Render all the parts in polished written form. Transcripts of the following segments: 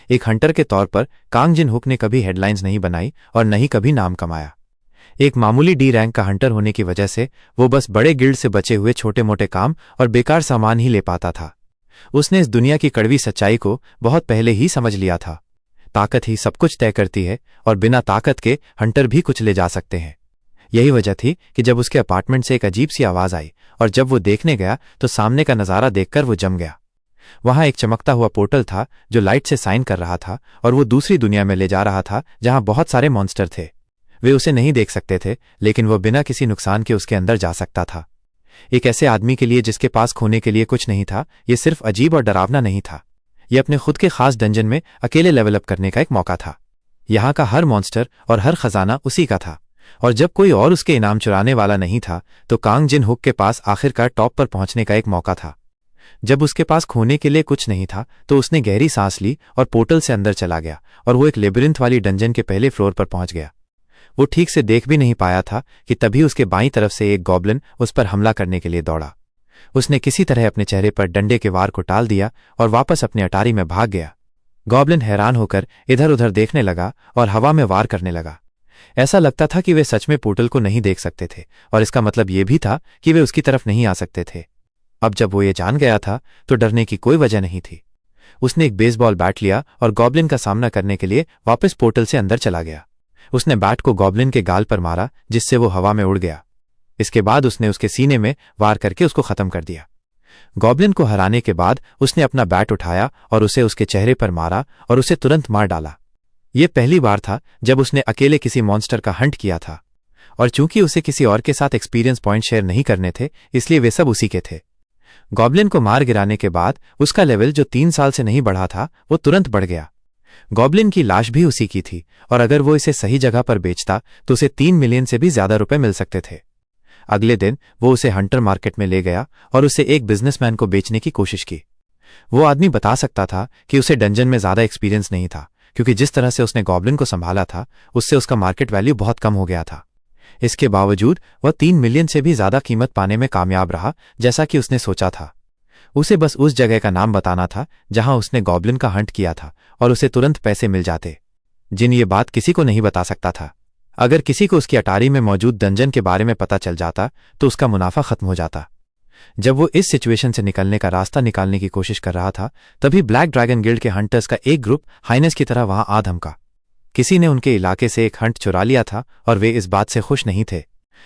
एक हंटर के तौर पर कांग जिन हुक ने कभी हेडलाइंस नहीं बनाई और न ही कभी नाम कमाया। एक मामूली डी रैंक का हंटर होने की वजह से वो बस बड़े गिल्ड से बचे हुए छोटे मोटे काम और बेकार सामान ही ले पाता था। उसने इस दुनिया की कड़वी सच्चाई को बहुत पहले ही समझ लिया था। ताकत ही सब कुछ तय करती है और बिना ताकत के हंटर भी कुछ ले जा सकते हैं। यही वजह थी कि जब उसके अपार्टमेंट से एक अजीब सी आवाज आई और जब वो देखने गया तो सामने का नजारा देखकर वो जम गया। वहां एक चमकता हुआ पोर्टल था जो लाइट से साइन कर रहा था और वो दूसरी दुनिया में ले जा रहा था जहां बहुत सारे मॉन्स्टर थे। वे उसे नहीं देख सकते थे, लेकिन वह बिना किसी नुकसान के उसके अंदर जा सकता था। एक ऐसे आदमी के लिए जिसके पास खोने के लिए कुछ नहीं था, ये सिर्फ अजीब और डरावना नहीं था, ये अपने खुद के खास डंजन में अकेले लेवल अप करने का एक मौका था। यहाँ का हर मॉन्स्टर और हर खजाना उसी का था, और जब कोई और उसके इनाम चुराने वाला नहीं था तो कांग जिन हुक के पास आखिरकार टॉप पर पहुंचने का एक मौका था। जब उसके पास खोने के लिए कुछ नहीं था तो उसने गहरी सांस ली और पोर्टल से अंदर चला गया और वो एक लेबिरिंथ वाली डंजन के पहले फ्लोर पर पहुंच गया। वो ठीक से देख भी नहीं पाया था कि तभी उसके बाईं तरफ से एक गॉब्लिन उस पर हमला करने के लिए दौड़ा। उसने किसी तरह अपने चेहरे पर डंडे के वार को टाल दिया और वापस अपने अटारी में भाग गया। गॉब्लिन हैरान होकर इधर उधर देखने लगा और हवा में वार करने लगा। ऐसा लगता था कि वे सच में पोर्टल को नहीं देख सकते थे, और इसका मतलब यह भी था कि वे उसकी तरफ नहीं आ सकते थे। अब जब वो ये जान गया था तो डरने की कोई वजह नहीं थी। उसने एक बेसबॉल बैट लिया और गॉब्लिन का सामना करने के लिए वापस पोर्टल से अंदर चला गया। उसने बैट को गॉब्लिन के गाल पर मारा जिससे वो हवा में उड़ गया। इसके बाद उसने उसके सीने में वार करके उसको खत्म कर दिया। गॉब्लिन को हराने के बाद उसने अपना बैट उठाया और उसे उसके चेहरे पर मारा और उसे तुरंत मार डाला। यह पहली बार था जब उसने अकेले किसी मॉन्स्टर का हंट किया था, और चूंकि उसे किसी और के साथ एक्सपीरियंस पॉइंट शेयर नहीं करने थे, इसलिए वे सब उसी के थे। गॉब्लिन को मार गिराने के बाद उसका लेवल जो 3 साल से नहीं बढ़ा था वो तुरंत बढ़ गया। गॉब्लिन की लाश भी उसी की थी, और अगर वो इसे सही जगह पर बेचता तो उसे 3 मिलियन से भी ज्यादा रुपए मिल सकते थे। अगले दिन वो उसे हंटर मार्केट में ले गया और उसे एक बिजनेसमैन को बेचने की कोशिश की। वो आदमी बता सकता था कि उसे डंजन में ज्यादा एक्सपीरियंस नहीं था, क्योंकि जिस तरह से उसने गॉब्लिन को संभाला था उससे उसका मार्केट वैल्यू बहुत कम हो गया था। इसके बावजूद वह 3 मिलियन से भी ज्यादा कीमत पाने में कामयाब रहा, जैसा कि उसने सोचा था। उसे बस उस जगह का नाम बताना था जहां उसने गॉब्लिन का हंट किया था, और उसे तुरंत पैसे मिल जाते। जिन ये बात किसी को नहीं बता सकता था। अगर किसी को उसकी अटारी में मौजूद डंजन के बारे में पता चल जाता तो उसका मुनाफा खत्म हो जाता। जब वो इस सिचुएशन से निकलने का रास्ता निकालने की कोशिश कर रहा था, तभी ब्लैक ड्रैगन गिल्ड के हंटर्स का एक ग्रुप हाइनेस की तरह वहां आ धमका। किसी ने उनके इलाके से एक हंट चुरा लिया था और वे इस बात से खुश नहीं थे।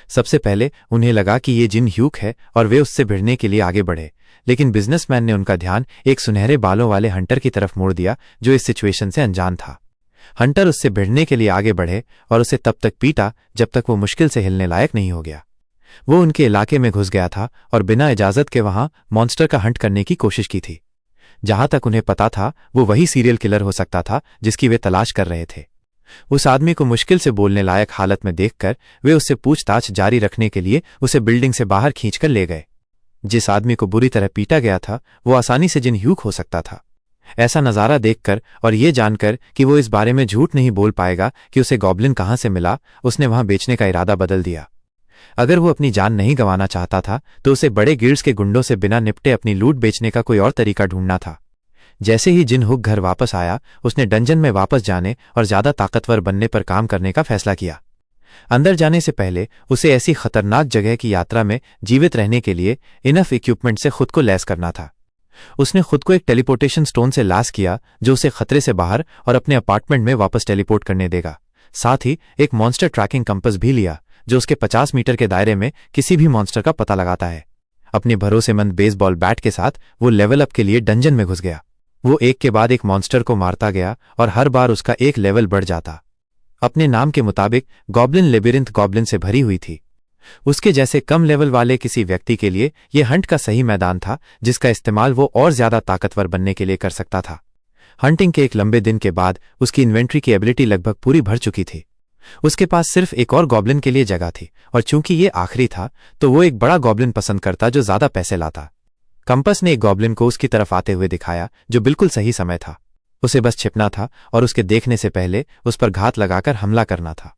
सबसे पहले उन्हें लगा कि ये जिन ह्यूक है और वे उससे भिड़ने के लिए आगे बढ़े, लेकिन बिजनेसमैन ने उनका ध्यान एक सुनहरे बालों वाले हंटर की तरफ मोड़ दिया जो इस सिचुएशन से अनजान था। हंटर उससे भिड़ने के लिए आगे बढ़े और उसे तब तक पीटा जब तक वो मुश्किल से हिलने लायक नहीं हो गया। वो उनके इलाके में घुस गया था और बिना इजाजत के वहां मॉन्स्टर का हंट करने की कोशिश की थी। जहां तक उन्हें पता था वो वही सीरियल किलर हो सकता था जिसकी वे तलाश कर रहे थे। उस आदमी को मुश्किल से बोलने लायक हालत में देखकर वे उससे पूछताछ जारी रखने के लिए उसे बिल्डिंग से बाहर खींचकर ले गए। जिस आदमी को बुरी तरह पीटा गया था वो आसानी से जिन ह्यूक हो सकता था। ऐसा नजारा देखकर और ये जानकर कि वो इस बारे में झूठ नहीं बोल पाएगा कि उसे गॉब्लिन कहां से मिला, उसने वहां बेचने का इरादा बदल दिया। अगर वो अपनी जान नहीं गंवाना चाहता था तो उसे बड़े गिल्ड्स के गुंडों से बिना निपटे अपनी लूट बेचने का कोई और तरीका ढूंढना था। जैसे ही जिन हुक घर वापस आया, उसने डंजन में वापस जाने और ज्यादा ताकतवर बनने पर काम करने का फैसला किया। अंदर जाने से पहले उसे ऐसी खतरनाक जगह की यात्रा में जीवित रहने के लिए इनफ इक्विपमेंट से खुद को लैस करना था। उसने खुद को एक टेलीपोर्टेशन स्टोन से लैस किया जो उसे खतरे से बाहर और अपने अपार्टमेंट में वापस टेलीपोर्ट करने देगा। साथ ही एक मॉन्स्टर ट्रैकिंग कंपास भी लिया जो उसके 50 मीटर के दायरे में किसी भी मॉन्स्टर का पता लगाता है। अपने भरोसेमंद बेसबॉल बैट के साथ वो लेवल अप के लिए डंजन में घुस गया। वो एक के बाद एक मॉन्स्टर को मारता गया और हर बार उसका एक लेवल बढ़ जाता। अपने नाम के मुताबिक गॉब्लिन लेबिरिंथ गॉब्लिन से भरी हुई थी। उसके जैसे कम लेवल वाले किसी व्यक्ति के लिए यह हंट का सही मैदान था जिसका इस्तेमाल वो और ज्यादा ताकतवर बनने के लिए कर सकता था। हंटिंग के एक लंबे दिन के बाद उसकी इन्वेंट्री की एबिलिटी लगभग पूरी भर चुकी थी। उसके पास सिर्फ एक और गॉब्लिन के लिए जगह थी, और चूंकि ये आखिरी था तो वो एक बड़ा गॉब्लिन पसंद करता जो ज्यादा पैसे लाता। कंपस ने एक गॉब्लिन को उसकी तरफ आते हुए दिखाया जो बिल्कुल सही समय था। उसे बस छिपना था और उसके देखने से पहले उस पर घात लगाकर हमला करना था।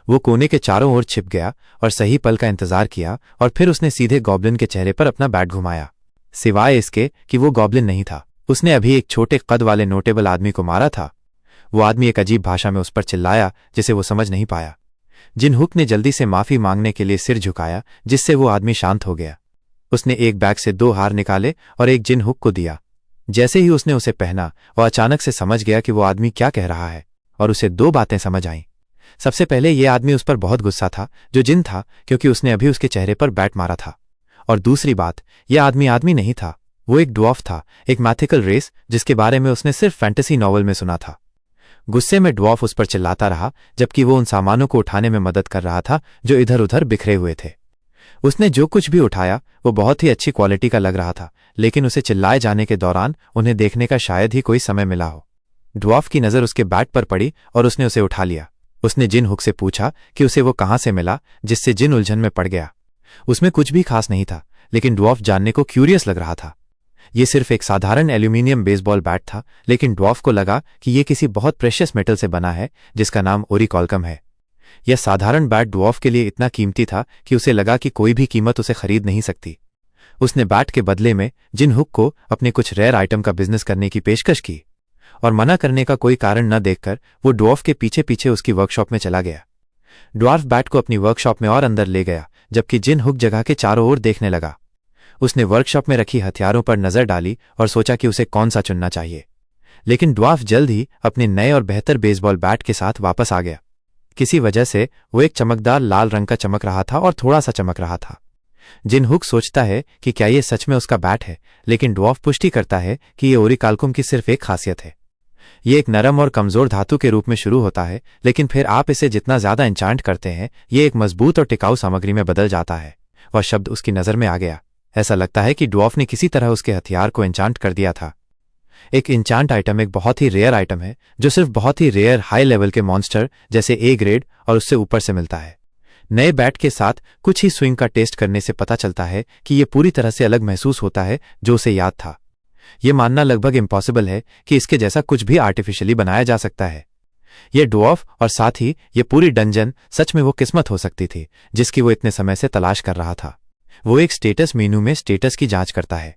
वो कोने के चारों ओर छिप गया और सही पल का इंतजार किया, और फिर उसने सीधे गॉब्लिन के चेहरे पर अपना बैट घुमाया। सिवाय इसके कि वो गॉब्लिन नहीं था, उसने अभी एक छोटे कद वाले नोटेबल आदमी को मारा था। वो आदमी एक अजीब भाषा में उस पर चिल्लाया जिसे वो समझ नहीं पाया। जिनहुक ने जल्दी से माफी मांगने के लिए सिर झुकाया, जिससे वो आदमी शांत हो गया। उसने एक बैग से 2 हार निकाले और एक जिनहुक को दिया। जैसे ही उसने उसे पहना, वो अचानक से समझ गया कि वो आदमी क्या कह रहा है, और उसे 2 बातें समझ आईं। सबसे पहले ये आदमी उस पर बहुत गुस्सा था, जो जिन था, क्योंकि उसने अभी उसके चेहरे पर बैट मारा था। और दूसरी बात, यह आदमी नहीं था, वो एक ड्वार्फ था, एक मैथिकल रेस जिसके बारे में उसने सिर्फ फैंटेसी नॉवल में सुना था। गुस्से में ड्वार्फ उस पर चिल्लाता रहा, जबकि वो उन सामानों को उठाने में मदद कर रहा था जो इधर उधर बिखरे हुए थे। उसने जो कुछ भी उठाया वो बहुत ही अच्छी क्वालिटी का लग रहा था, लेकिन उसे चिल्लाए जाने के दौरान उन्हें देखने का शायद ही कोई समय मिला हो। ड्वार्फ की नज़र उसके बैट पर पड़ी और उसने उसे उठा लिया। उसने जिनहुक से पूछा कि उसे वो कहाँ से मिला, जिससे जिन उलझन में पड़ गया। उसमें कुछ भी खास नहीं था, लेकिन ड्वार्फ जानने को क्यूरियस लग रहा था। ये सिर्फ एक साधारण एल्यूमिनियम बेसबॉल बैट था, लेकिन ड्वार्फ को लगा कि ये किसी बहुत प्रेशियस मेटल से बना है जिसका नाम ओरिकॉल्कम है। यह साधारण बैट ड्वार्फ के लिए इतना कीमती था कि उसे लगा कि कोई भी कीमत उसे खरीद नहीं सकती। उसने बैट के बदले में जिनहुक को अपने कुछ रेयर आइटम का बिजनेस करने की पेशकश की, और मना करने का कोई कारण न देखकर वो ड्वार्फ के पीछे पीछे उसकी वर्कशॉप में चला गया। ड्वार्फ बैट को अपनी वर्कशॉप में और अंदर ले गया, जबकि जिनहुक जगह के चारों ओर देखने लगा। उसने वर्कशॉप में रखी हथियारों पर नजर डाली और सोचा कि उसे कौन सा चुनना चाहिए, लेकिन ड्वार्फ जल्द ही अपने नए और बेहतर बेसबॉल बैट के साथ वापस आ गया। किसी वजह से वो एक चमकदार लाल रंग का चमक रहा था और थोड़ा सा चमक रहा था। जिनहुक सोचता है कि क्या ये सच में उसका बैट है, लेकिन ड्वार्फ पुष्टि करता है कि ये ओरिकॉल्कम की सिर्फ एक खासियत है। ये एक नरम और कमजोर धातु के रूप में शुरू होता है, लेकिन फिर आप इसे जितना ज्यादा इंचांट करते हैं, ये एक मजबूत और टिकाऊ सामग्री में बदल जाता है। वह शब्द उसकी नजर में आ गया। ऐसा लगता है कि ड्वार्फ ने किसी तरह उसके हथियार को इंचांट कर दिया था। एक इंचांट आइटम एक बहुत ही रेयर आइटम है, जो सिर्फ बहुत ही रेयर हाई लेवल के मॉन्स्टर जैसे ए ग्रेड और उससे ऊपर से मिलता है। नए बैट के साथ कुछ ही स्विंग का टेस्ट करने से पता चलता है कि यह पूरी तरह से अलग महसूस होता है जो उसे याद था। यह मानना लगभग इम्पॉसिबल है कि इसके जैसा कुछ भी आर्टिफिशियली बनाया जा सकता है। यह ड्वार्फ और साथ ही यह पूरी डंजन सच में वो किस्मत हो सकती थी जिसकी वो इतने समय से तलाश कर रहा था। वो एक स्टेटस मेनू में स्टेटस की जांच करता है।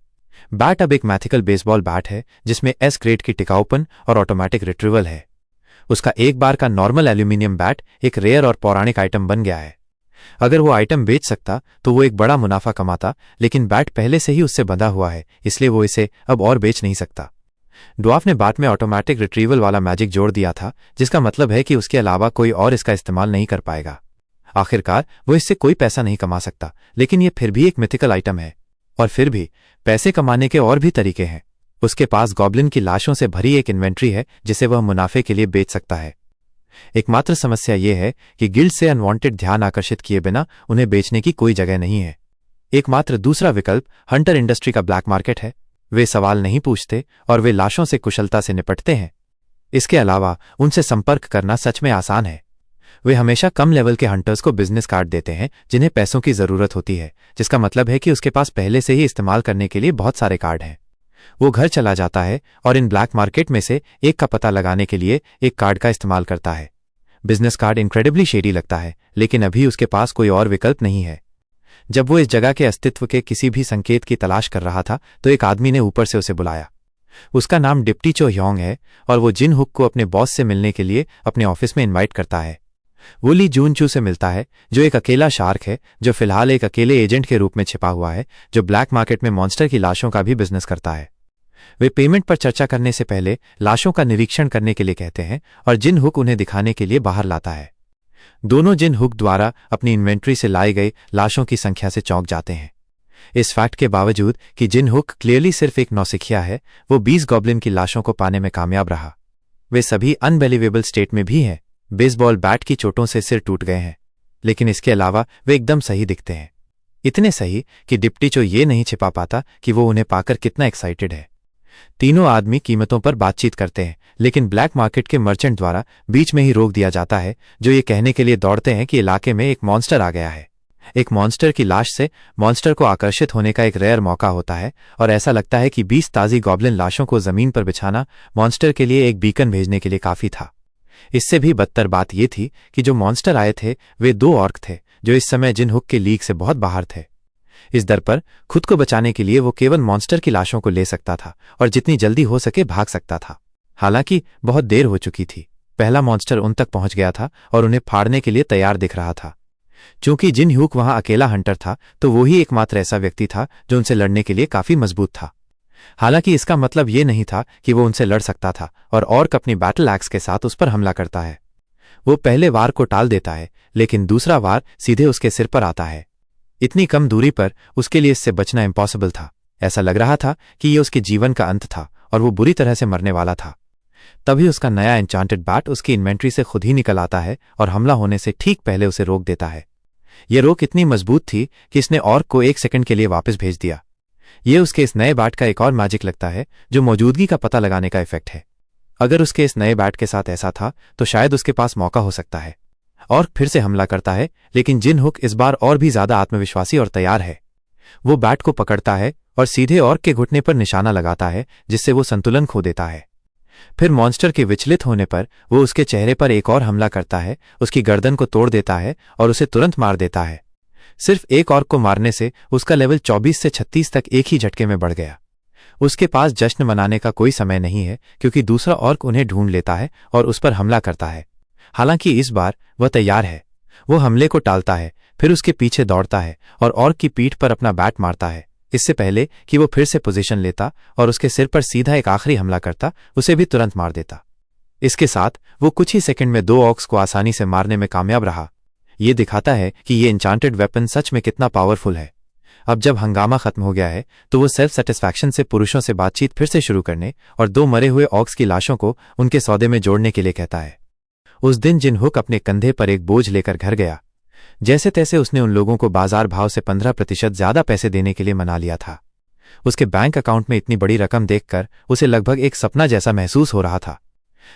बैट अब एक मैथिकल बेसबॉल बैट है जिसमें एस ग्रेड की टिकाऊपन और ऑटोमेटिक रिट्रीवल है। उसका एक बार का नॉर्मल एल्यूमिनियम बैट एक रेयर और पौराणिक आइटम बन गया है। अगर वो आइटम बेच सकता तो वो एक बड़ा मुनाफा कमाता, लेकिन बैट पहले से ही उससे बंधा हुआ है, इसलिए वो इसे अब और बेच नहीं सकता। ड्वार्फ ने बैट में ऑटोमेटिक रिट्रीवल वाला मैजिक जोड़ दिया था, जिसका मतलब है कि उसके अलावा कोई और इसका इस्तेमाल नहीं कर पाएगा। आखिरकार वो इससे कोई पैसा नहीं कमा सकता, लेकिन ये फिर भी एक मिथिकल आइटम है। और फिर भी पैसे कमाने के और भी तरीके हैं। उसके पास गॉब्लिन की लाशों से भरी एक इन्वेंट्री है जिसे वह मुनाफे के लिए बेच सकता है। एकमात्र समस्या यह है कि गिल्ड से अनवांटेड ध्यान आकर्षित किए बिना उन्हें बेचने की कोई जगह नहीं है। एकमात्र दूसरा विकल्प हंटर इंडस्ट्री का ब्लैक मार्केट है। वे सवाल नहीं पूछते और वे लाशों से कुशलता से निपटते हैं। इसके अलावा उनसे संपर्क करना सच में आसान है। वे हमेशा कम लेवल के हंटर्स को बिजनेस कार्ड देते हैं जिन्हें पैसों की जरूरत होती है, जिसका मतलब है कि उसके पास पहले से ही इस्तेमाल करने के लिए बहुत सारे कार्ड हैं। वो घर चला जाता है और इन ब्लैक मार्केट में से एक का पता लगाने के लिए एक कार्ड का इस्तेमाल करता है। बिजनेस कार्ड इनक्रेडिबली शेडी लगता है, लेकिन अभी उसके पास कोई और विकल्प नहीं है। जब वो इस जगह के अस्तित्व के किसी भी संकेत की तलाश कर रहा था तो एक आदमी ने ऊपर से उसे बुलाया। उसका नाम डिप्टी चो ह्योंग है और वो जिनहुक को अपने बॉस से मिलने के लिए अपने ऑफिस में इनवाइट करता है। वो ली जूनचू से मिलता है, जो एक अकेला शार्क है जो फिलहाल एक अकेले एजेंट के रूप में छिपा हुआ है, जो ब्लैक मार्केट में मॉन्स्टर की लाशों का भी बिजनेस करता है। वे पेमेंट पर चर्चा करने से पहले लाशों का निरीक्षण करने के लिए कहते हैं और जिनहुक उन्हें दिखाने के लिए बाहर लाता है। दोनों जिनहुक द्वारा अपनी इन्वेंट्री से लाई गई लाशों की संख्या से चौंक जाते हैं। इस फैक्ट के बावजूद कि जिनहुक क्लियरली सिर्फ एक नौसिखिया है, वो 20 गॉब्लिन की लाशों को पाने में कामयाब रहा। वे सभी अनबिलीवेबल स्टेट में भी हैं। बेसबॉल बैट की चोटों से सिर टूट गए हैं, लेकिन इसके अलावा वे एकदम सही दिखते हैं। इतने सही कि डिप्टी चो ये नहीं छिपा पाता कि वो उन्हें पाकर कितना एक्साइटेड है। तीनों आदमी कीमतों पर बातचीत करते हैं, लेकिन ब्लैक मार्केट के मर्चेंट द्वारा बीच में ही रोक दिया जाता है, जो ये कहने के लिए दौड़ते हैं कि इलाके में एक मॉन्स्टर आ गया है। एक मॉन्स्टर की लाश से मॉन्स्टर को आकर्षित होने का एक रेयर मौका होता है, और ऐसा लगता है कि 20 ताज़ी गॉब्लिन लाशों को जमीन पर बिछाना मॉन्स्टर के लिए एक बीकन भेजने के लिए काफी था। इससे भी बदतर बात यह थी कि जो मॉन्स्टर आए थे वे 2 ऑर्क थे, जो इस समय जिनहुक के लीग से बहुत बाहर थे। इस दर पर खुद को बचाने के लिए वो केवल मॉन्स्टर की लाशों को ले सकता था और जितनी जल्दी हो सके भाग सकता था। हालांकि बहुत देर हो चुकी थी। पहला मॉन्स्टर उन तक पहुंच गया था और उन्हें फाड़ने के लिए तैयार दिख रहा था। चूंकि जिन ह्यूक वहां अकेला हंटर था, तो वो ही एकमात्र ऐसा व्यक्ति था जो उनसे लड़ने के लिए काफी मजबूत था। हालांकि इसका मतलब ये नहीं था कि वो उनसे लड़ सकता था और ऑर्क अपनी बैटल एक्स के साथ उस पर हमला करता है। वो पहले वार को टाल देता है, लेकिन दूसरा वार सीधे उसके सिर पर आता है। इतनी कम दूरी पर उसके लिए इससे बचना इम्पॉसिबल था। ऐसा लग रहा था कि ये उसके जीवन का अंत था और वो बुरी तरह से मरने वाला था। तभी उसका नया एन्चांटेड बैट उसकी इन्वेंट्री से खुद ही निकल आता है और हमला होने से ठीक पहले उसे रोक देता है। ये रोक इतनी मजबूत थी कि इसने ऑर्क को 1 सेकंड के लिए वापस भेज दिया। ये उसके इस नए बैट का एक और मैजिक लगता है, जो मौजूदगी का पता लगाने का इफेक्ट है। अगर उसके इस नए बैट के साथ ऐसा था तो शायद उसके पास मौका हो सकता है। ऑर्क फिर से हमला करता है, लेकिन जिन हुक इस बार और भी ज्यादा आत्मविश्वासी और तैयार है। वो बैट को पकड़ता है और सीधे ऑर्क के घुटने पर निशाना लगाता है, जिससे वो संतुलन खो देता है। फिर मॉन्स्टर के विचलित होने पर वो उसके चेहरे पर एक और हमला करता है, उसकी गर्दन को तोड़ देता है और उसे तुरंत मार देता है। सिर्फ एक ऑर्क को मारने से उसका लेवल 24 से 36 तक एक ही झटके में बढ़ गया। उसके पास जश्न मनाने का कोई समय नहीं है, क्योंकि दूसरा ऑर्क उन्हें ढूंढ लेता है और उस पर हमला करता है। हालांकि इस बार वह तैयार है। वो हमले को टालता है, फिर उसके पीछे दौड़ता है और ऑर्क की पीठ पर अपना बैट मारता है, इससे पहले कि वो फिर से पोजीशन लेता और उसके सिर पर सीधा एक आखिरी हमला करता, उसे भी तुरंत मार देता। इसके साथ वो कुछ ही सेकंड में 2 ऑर्क्स को आसानी से मारने में कामयाब रहा। ये दिखाता है कि ये एन्चांटेड वेपन सच में कितना पावरफुल है। अब जब हंगामा खत्म हो गया है, तो वो सेल्फ सेटिस्फैक्शन से पुरुषों से बातचीत फिर से शुरू करने और 2 मरे हुए ऑर्क्स की लाशों को उनके सौदे में जोड़ने के लिए कहता है। उस दिन जिन हुक अपने कंधे पर एक बोझ लेकर घर गया। जैसे तैसे उसने उन लोगों को बाजार भाव से 15% ज्यादा पैसे देने के लिए मना लिया था। उसके बैंक अकाउंट में इतनी बड़ी रकम देखकर उसे लगभग एक सपना जैसा महसूस हो रहा था।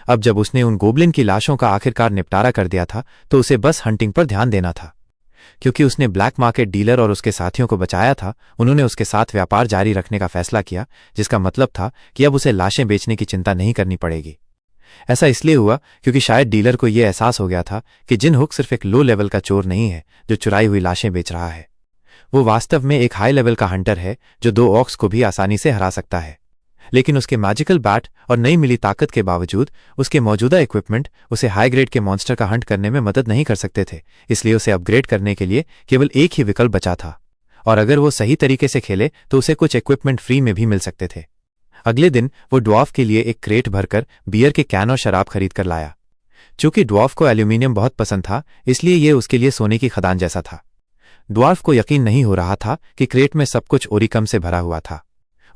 अब जब उसने उन गोब्लिन की लाशों का आखिरकार निपटारा कर दिया था, तो उसे बस हंटिंग पर ध्यान देना था। क्योंकि उसने ब्लैक मार्केट डीलर और उसके साथियों को बचाया था, उन्होंने उसके साथ व्यापार जारी रखने का फैसला किया, जिसका मतलब था कि अब उसे लाशें बेचने की चिंता नहीं करनी पड़ेगी। ऐसा इसलिए हुआ क्योंकि शायद डीलर को यह एहसास हो गया था कि जिन हुक सिर्फ एक लो लेवल का चोर नहीं है जो चुराई हुई लाशें बेच रहा है। वो वास्तव में एक हाई लेवल का हंटर है जो 2 ऑर्क्स को भी आसानी से हरा सकता है। लेकिन उसके मैजिकल बैट और नई मिली ताकत के बावजूद उसके मौजूदा इक्विपमेंट उसे हाई ग्रेड के मॉन्स्टर का हंट करने में मदद नहीं कर सकते थे। इसलिए उसे अपग्रेड करने के लिए केवल एक ही विकल्प बचा था, और अगर वो सही तरीके से खेले तो उसे कुछ इक्विपमेंट फ्री में भी मिल सकते थे। अगले दिन वो ड्वार्फ के लिए एक क्रेट भरकर बियर के कैन और शराब खरीद कर लाया। चूंकि ड्वार्फ को एल्यूमिनियम बहुत पसंद था, इसलिए ये उसके लिए सोने की खदान जैसा था। ड्वार्फ को यकीन नहीं हो रहा था कि क्रेट में सब कुछ ओरिकम से भरा हुआ था।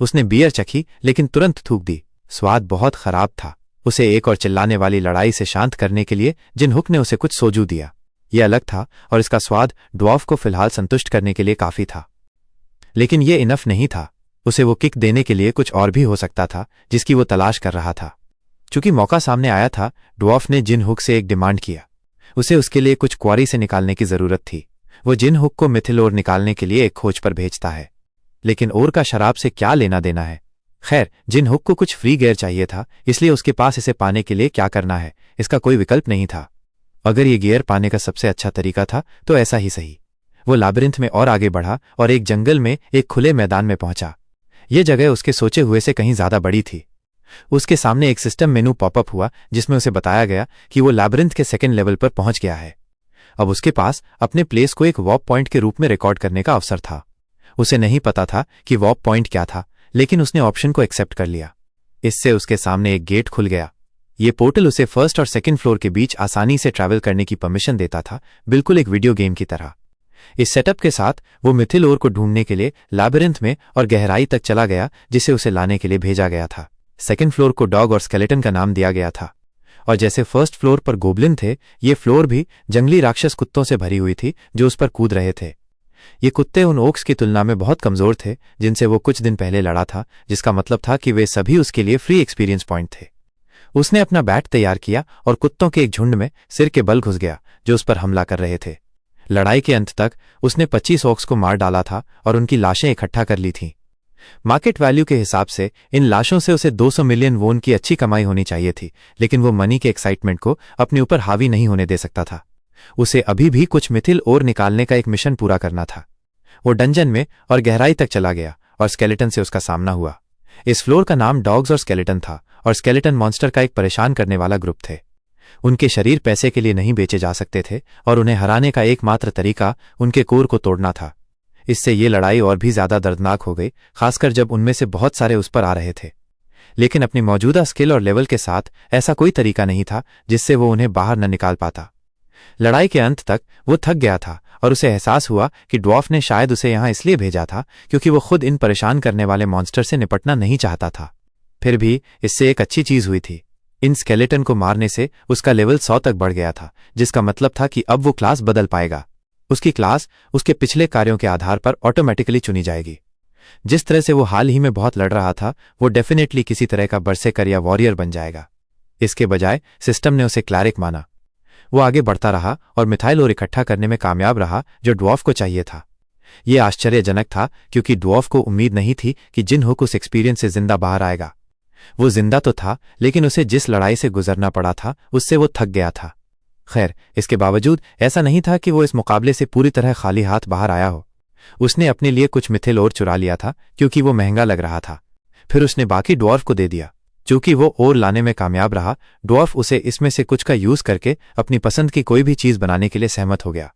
उसने बियर चखी, लेकिन तुरंत थूक दी। स्वाद बहुत खराब था। उसे एक और चिल्लाने वाली लड़ाई से शांत करने के लिए जिन हुक ने उसे कुछ सोजू दिया। यह अलग था और इसका स्वाद ड्वार्फ को फिलहाल संतुष्ट करने के लिए काफी था। लेकिन यह इनफ नहीं था। उसे वो किक देने के लिए कुछ और भी हो सकता था जिसकी वो तलाश कर रहा था। चूंकि मौका सामने आया था, ड्वार्फ ने जिन हुक से एक डिमांड किया। उसे उसके लिए कुछ क्वारी से निकालने की जरूरत थी। वो जिन हुक को मिथिल ओर निकालने के लिए एक खोज पर भेजता है। लेकिन ओर का शराब से क्या लेना देना है। खैर, जिन हुक को कुछ फ्री गियर चाहिए था, इसलिए उसके पास इसे पाने के लिए क्या करना है, इसका कोई विकल्प नहीं था। अगर ये गियर पाने का सबसे अच्छा तरीका था तो ऐसा ही सही। वो लाबिरिंथ में और आगे बढ़ा और एक जंगल में एक खुले मैदान में पहुंचा। यह जगह उसके सोचे हुए से कहीं ज्यादा बड़ी थी। उसके सामने एक सिस्टम मेनू पॉपअप हुआ जिसमें उसे बताया गया कि वो लाबिरिंथ के 2nd लेवल पर पहुंच गया है। अब उसके पास अपने प्लेस को एक वॉप पॉइंट के रूप में रिकॉर्ड करने का अवसर था। उसे नहीं पता था कि वॉप पॉइंट क्या था, लेकिन उसने ऑप्शन को एक्सेप्ट कर लिया। इससे उसके सामने एक गेट खुल गया। ये पोर्टल उसे 1st और 2nd फ्लोर के बीच आसानी से ट्रैवल करने की परमिशन देता था, बिल्कुल एक वीडियो गेम की तरह। इस सेटअप के साथ वो मिथिल ओर को ढूंढने के लिए लाबिरिंथ में और गहराई तक चला गया, जिसे उसे लाने के लिए भेजा गया था। 2nd फ्लोर को डॉग और स्केलेटन का नाम दिया गया था। और जैसे 1st फ्लोर पर गोब्लिन थे, ये फ्लोर भी जंगली राक्षस कुत्तों से भरी हुई थी जो उस पर कूद रहे थे। ये कुत्ते उन ओक्स की तुलना में बहुत कमजोर थे जिनसे वो कुछ दिन पहले लड़ा था, जिसका मतलब था कि वे सभी उसके लिए फ्री एक्सपीरियंस पॉइंट थे। उसने अपना बैट तैयार किया और कुत्तों के एक झुंड में सिर के बल घुस गया जो उस पर हमला कर रहे थे। लड़ाई के अंत तक उसने 25 ऑक्स को मार डाला था और उनकी लाशें इकट्ठा कर ली थीं। मार्केट वैल्यू के हिसाब से इन लाशों से उसे 200 मिलियन वोन की अच्छी कमाई होनी चाहिए थी, लेकिन वो मनी के एक्साइटमेंट को अपने ऊपर हावी नहीं होने दे सकता था। उसे अभी भी कुछ मिथिल और निकालने का एक मिशन पूरा करना था। वो डंजन में और गहराई तक चला गया और स्केलेटन से उसका सामना हुआ। इस फ्लोर का नाम डॉग्स और स्केलेटन था और स्केलेटन मॉन्स्टर का एक परेशान करने वाला ग्रुप थे। उनके शरीर पैसे के लिए नहीं बेचे जा सकते थे और उन्हें हराने का एकमात्र तरीका उनके कोर को तोड़ना था। इससे ये लड़ाई और भी ज्यादा दर्दनाक हो गई, खासकर जब उनमें से बहुत सारे उस पर आ रहे थे। लेकिन अपनी मौजूदा स्किल और लेवल के साथ ऐसा कोई तरीका नहीं था जिससे वो उन्हें बाहर न निकाल पाता। लड़ाई के अंत तक वो थक गया था और उसे एहसास हुआ कि ड्वार्फ ने शायद उसे यहां इसलिए भेजा था क्योंकि वो खुद इन परेशान करने वाले मॉन्स्टर से निपटना नहीं चाहता था। फिर भी इससे एक अच्छी चीज हुई थी। इन स्केलेटन को मारने से उसका लेवल 100 तक बढ़ गया था, जिसका मतलब था कि अब वो क्लास बदल पाएगा। उसकी क्लास उसके पिछले कार्यों के आधार पर ऑटोमेटिकली चुनी जाएगी। जिस तरह से वो हाल ही में बहुत लड़ रहा था, वो डेफिनेटली किसी तरह का बर्सेकर या वॉरियर बन जाएगा। इसके बजाय सिस्टम ने उसे क्लैरिक माना। वो आगे बढ़ता रहा और मिथाइल और इकट्ठा करने में कामयाब रहा जो ड्वार्फ को चाहिए था। ये आश्चर्यजनक था क्योंकि ड्वार्फ को उम्मीद नहीं थी कि जिनहुक उस एक्सपीरियंस से जिंदा बाहर आएगा। वो जिंदा तो था, लेकिन उसे जिस लड़ाई से गुजरना पड़ा था उससे वो थक गया था। खैर, इसके बावजूद ऐसा नहीं था कि वो इस मुकाबले से पूरी तरह खाली हाथ बाहर आया हो। उसने अपने लिए कुछ मिथिल और चुरा लिया था क्योंकि वो महंगा लग रहा था। फिर उसने बाकी ड्वार्फ को दे दिया। चूंकि वो और लाने में कामयाब रहा, ड्वार्फ उसे इसमें से कुछ का यूज करके अपनी पसंद की कोई भी चीज बनाने के लिए सहमत हो गया।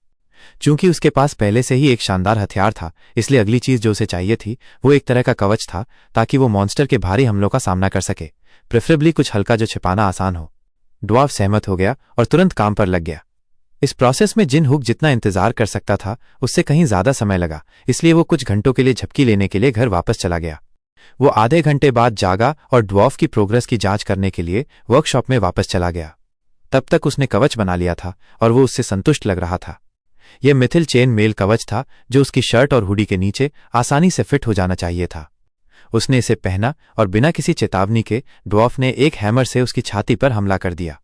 चूंकि उसके पास पहले से ही एक शानदार हथियार था, इसलिए अगली चीज जो उसे चाहिए थी वो एक तरह का कवच था ताकि वो मॉन्स्टर के भारी हमलों का सामना कर सके, प्रेफरेबली कुछ हल्का जो छिपाना आसान हो। ड्वार्फ सहमत हो गया और तुरंत काम पर लग गया। इस प्रोसेस में जिनहुक जितना इंतजार कर सकता था उससे कहीं ज्यादा समय लगा, इसलिए वो कुछ घंटों के लिए झपकी लेने के लिए घर वापस चला गया। वो आधे घंटे बाद जागा और ड्वार्फ की प्रोग्रेस की जांच करने के लिए वर्कशॉप में वापस चला गया। तब तक उसने कवच बना लिया था और वो उससे संतुष्ट लग रहा था। यह मिथिल चेन मेल कवच था जो उसकी शर्ट और हुडी के नीचे आसानी से फिट हो जाना चाहिए था। उसने इसे पहना और बिना किसी चेतावनी के ड्वार्फ ने एक हैमर से उसकी छाती पर हमला कर दिया।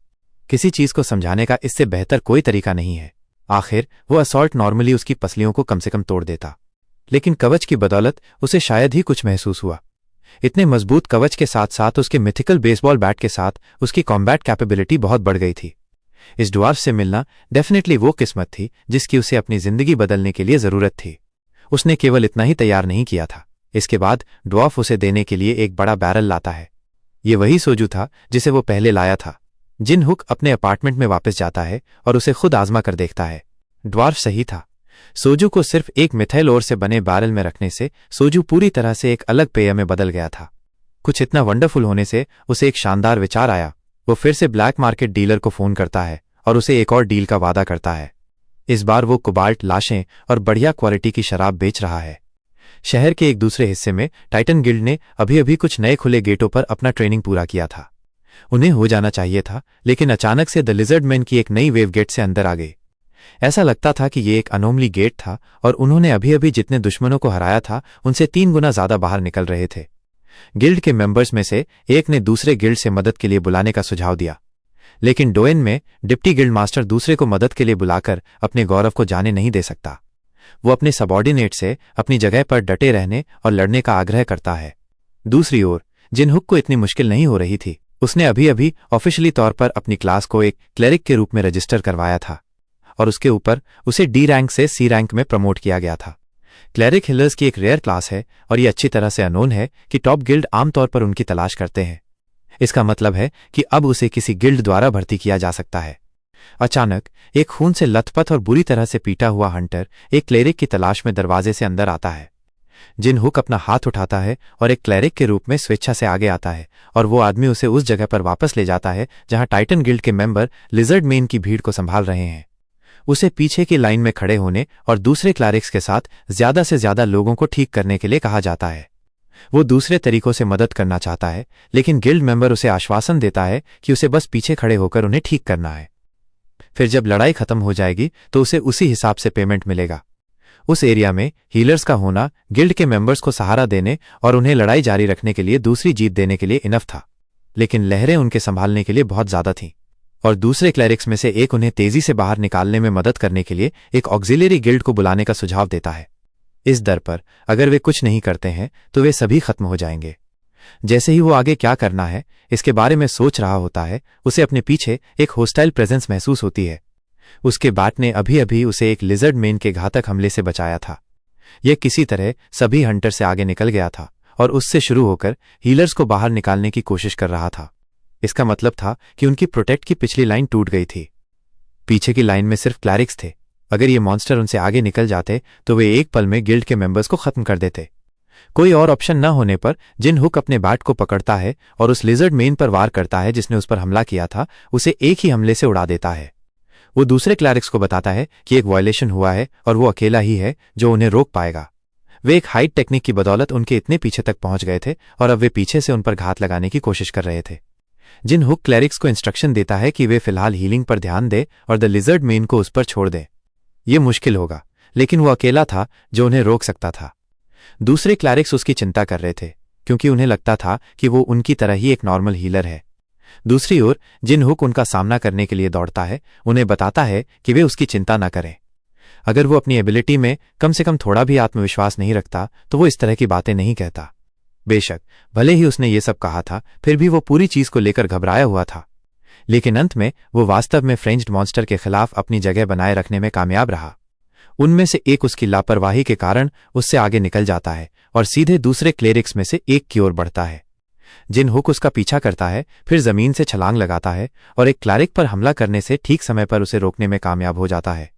किसी चीज को समझाने का इससे बेहतर कोई तरीका नहीं है। आखिर वो असॉल्ट नॉर्मली उसकी पसलियों को कम से कम तोड़ देता, लेकिन कवच की बदौलत उसे शायद ही कुछ महसूस हुआ। इतने मजबूत कवच के साथ साथ उसके मिथिकल बेसबॉल बैट के साथ उसकी कॉम्बैट कैपेबिलिटी बहुत बढ़ गई थी। इस ड्वार्फ से मिलना डेफिनेटली वो किस्मत थी जिसकी उसे अपनी जिंदगी बदलने के लिए जरूरत थी। उसने केवल इतना ही तैयार नहीं किया था। इसके बाद ड्वार्फ उसे देने के लिए एक बड़ा बैरल लाता है। ये वही सोजू था जिसे वो पहले लाया था। जिनहुक अपने अपार्टमेंट में वापस जाता है और उसे खुद आजमा कर देखता है। ड्वार्फ सही था। सोजू को सिर्फ एक मिथाइल ओर से बने बैरल में रखने से सोजू पूरी तरह से एक अलग पेय में बदल गया था। कुछ इतना वंडरफुल होने से उसे एक शानदार विचार आया। वो फिर से ब्लैक मार्केट डीलर को फोन करता है और उसे एक और डील का वादा करता है। इस बार वो कोबाल्ट लाशें और बढ़िया क्वालिटी की शराब बेच रहा है। शहर के एक दूसरे हिस्से में टाइटन गिल्ड ने अभी अभी कुछ नए खुले गेटों पर अपना ट्रेनिंग पूरा किया था। उन्हें हो जाना चाहिए था, लेकिन अचानक से द लिजर्ड मैन की एक नई वेव गेट से अंदर आ गई। ऐसा लगता था कि ये एक अनोमली गेट था और उन्होंने अभी अभी जितने दुश्मनों को हराया था उनसे 3 गुना ज्यादा बाहर निकल रहे थे। गिल्ड के मेंबर्स में से एक ने दूसरे गिल्ड से मदद के लिए बुलाने का सुझाव दिया, लेकिन डोएन में डिप्टी गिल्ड मास्टर दूसरे को मदद के लिए बुलाकर अपने गौरव को जाने नहीं दे सकता। वो अपने सबॉर्डिनेट से अपनी जगह पर डटे रहने और लड़ने का आग्रह करता है। दूसरी ओर जिनहुक को इतनी मुश्किल नहीं हो रही थी। उसने अभी अभी ऑफिशियली तौर पर अपनी क्लास को एक क्लेरिक के रूप में रजिस्टर करवाया था और उसके ऊपर उसे डी रैंक से सी रैंक में प्रमोट किया गया था। क्लेरिक हिलर्स की एक रेयर क्लास है और ये अच्छी तरह से अनोन है कि टॉप गिल्ड आमतौर पर उनकी तलाश करते हैं। इसका मतलब है कि अब उसे किसी गिल्ड द्वारा भर्ती किया जा सकता है। अचानक एक खून से लथपथ और बुरी तरह से पीटा हुआ हंटर एक क्लेरिक की तलाश में दरवाजे से अंदर आता है। जिनहुक अपना हाथ उठाता है और एक क्लेरिक के रूप में स्वेच्छा से आगे आता है और वो आदमी उसे उस जगह पर वापस ले जाता है जहां टाइटन गिल्ड के मेंबर लिजर्ड मेन की भीड़ को संभाल रहे हैं। उसे पीछे की लाइन में खड़े होने और दूसरे क्लैरिक्स के साथ ज्यादा से ज्यादा लोगों को ठीक करने के लिए कहा जाता है। वो दूसरे तरीकों से मदद करना चाहता है, लेकिन गिल्ड मेंबर उसे आश्वासन देता है कि उसे बस पीछे खड़े होकर उन्हें ठीक करना है। फिर जब लड़ाई खत्म हो जाएगी तो उसे उसी हिसाब से पेमेंट मिलेगा। उस एरिया में हीलर्स का होना गिल्ड के मेंबर्स को सहारा देने और उन्हें लड़ाई जारी रखने के लिए दूसरी जीत देने के लिए इनफ था, लेकिन लहरें उनके संभालने के लिए बहुत ज्यादा थीं और दूसरे क्लैरिक्स में से एक उन्हें तेजी से बाहर निकालने में मदद करने के लिए एक ऑक्सिलरी गिल्ड को बुलाने का सुझाव देता है। इस दर पर अगर वे कुछ नहीं करते हैं तो वे सभी खत्म हो जाएंगे। जैसे ही वो आगे क्या करना है इसके बारे में सोच रहा होता है, उसे अपने पीछे एक होस्टाइल प्रेजेंस महसूस होती है। उसके बैट ने अभी अभी उसे एक लिजर्ड मेन के घातक हमले से बचाया था। यह किसी तरह सभी हंटर से आगे निकल गया था और उससे शुरू होकर हीलर्स को बाहर निकालने की कोशिश कर रहा था। इसका मतलब था कि उनकी प्रोटेक्ट की पिछली लाइन टूट गई थी। पीछे की लाइन में सिर्फ क्लैरिक्स थे। अगर ये मॉन्स्टर उनसे आगे निकल जाते तो वे एक पल में गिल्ड के मेंबर्स को खत्म कर देते। कोई और ऑप्शन न होने पर जिन हुक अपने बैट को पकड़ता है और उस लिजर्ड मेन पर वार करता है जिसने उस पर हमला किया था, उसे एक ही हमले से उड़ा देता है। वो दूसरे क्लैरिक्स को बताता है कि एक वायलेशन हुआ है और वो अकेला ही है जो उन्हें रोक पाएगा। वे एक हाइड टेक्निक की बदौलत उनके इतने पीछे तक पहुंच गए थे और अब वे पीछे से उन पर घात लगाने की कोशिश कर रहे थे। जिन हुक क्लैरिक्स को इंस्ट्रक्शन देता है कि वे फिलहाल हीलिंग पर ध्यान दे और द लिजर्ड मेन को उस पर छोड़ दे। ये मुश्किल होगा, लेकिन वो अकेला था जो उन्हें रोक सकता था। दूसरे क्लैरिक्स उसकी चिंता कर रहे थे क्योंकि उन्हें लगता था कि वो उनकी तरह ही एक नॉर्मल हीलर है। दूसरी ओर जिन हुक उनका सामना करने के लिए दौड़ता है, उन्हें बताता है कि वे उसकी चिंता न करें। अगर वो अपनी एबिलिटी में कम से कम थोड़ा भी आत्मविश्वास नहीं रखता तो वो इस तरह की बातें नहीं कहता। बेशक भले ही उसने ये सब कहा था, फिर भी वो पूरी चीज को लेकर घबराया हुआ था। लेकिन अंत में वो वास्तव में फ्रेंच्ड मॉन्स्टर के खिलाफ अपनी जगह बनाए रखने में कामयाब रहा। उनमें से एक उसकी लापरवाही के कारण उससे आगे निकल जाता है और सीधे दूसरे क्लेरिक्स में से एक की ओर बढ़ता है। जिन हुक उसका पीछा करता है, फिर जमीन से छलांग लगाता है और एक क्लैरिक पर हमला करने से ठीक समय पर उसे रोकने में कामयाब हो जाता है।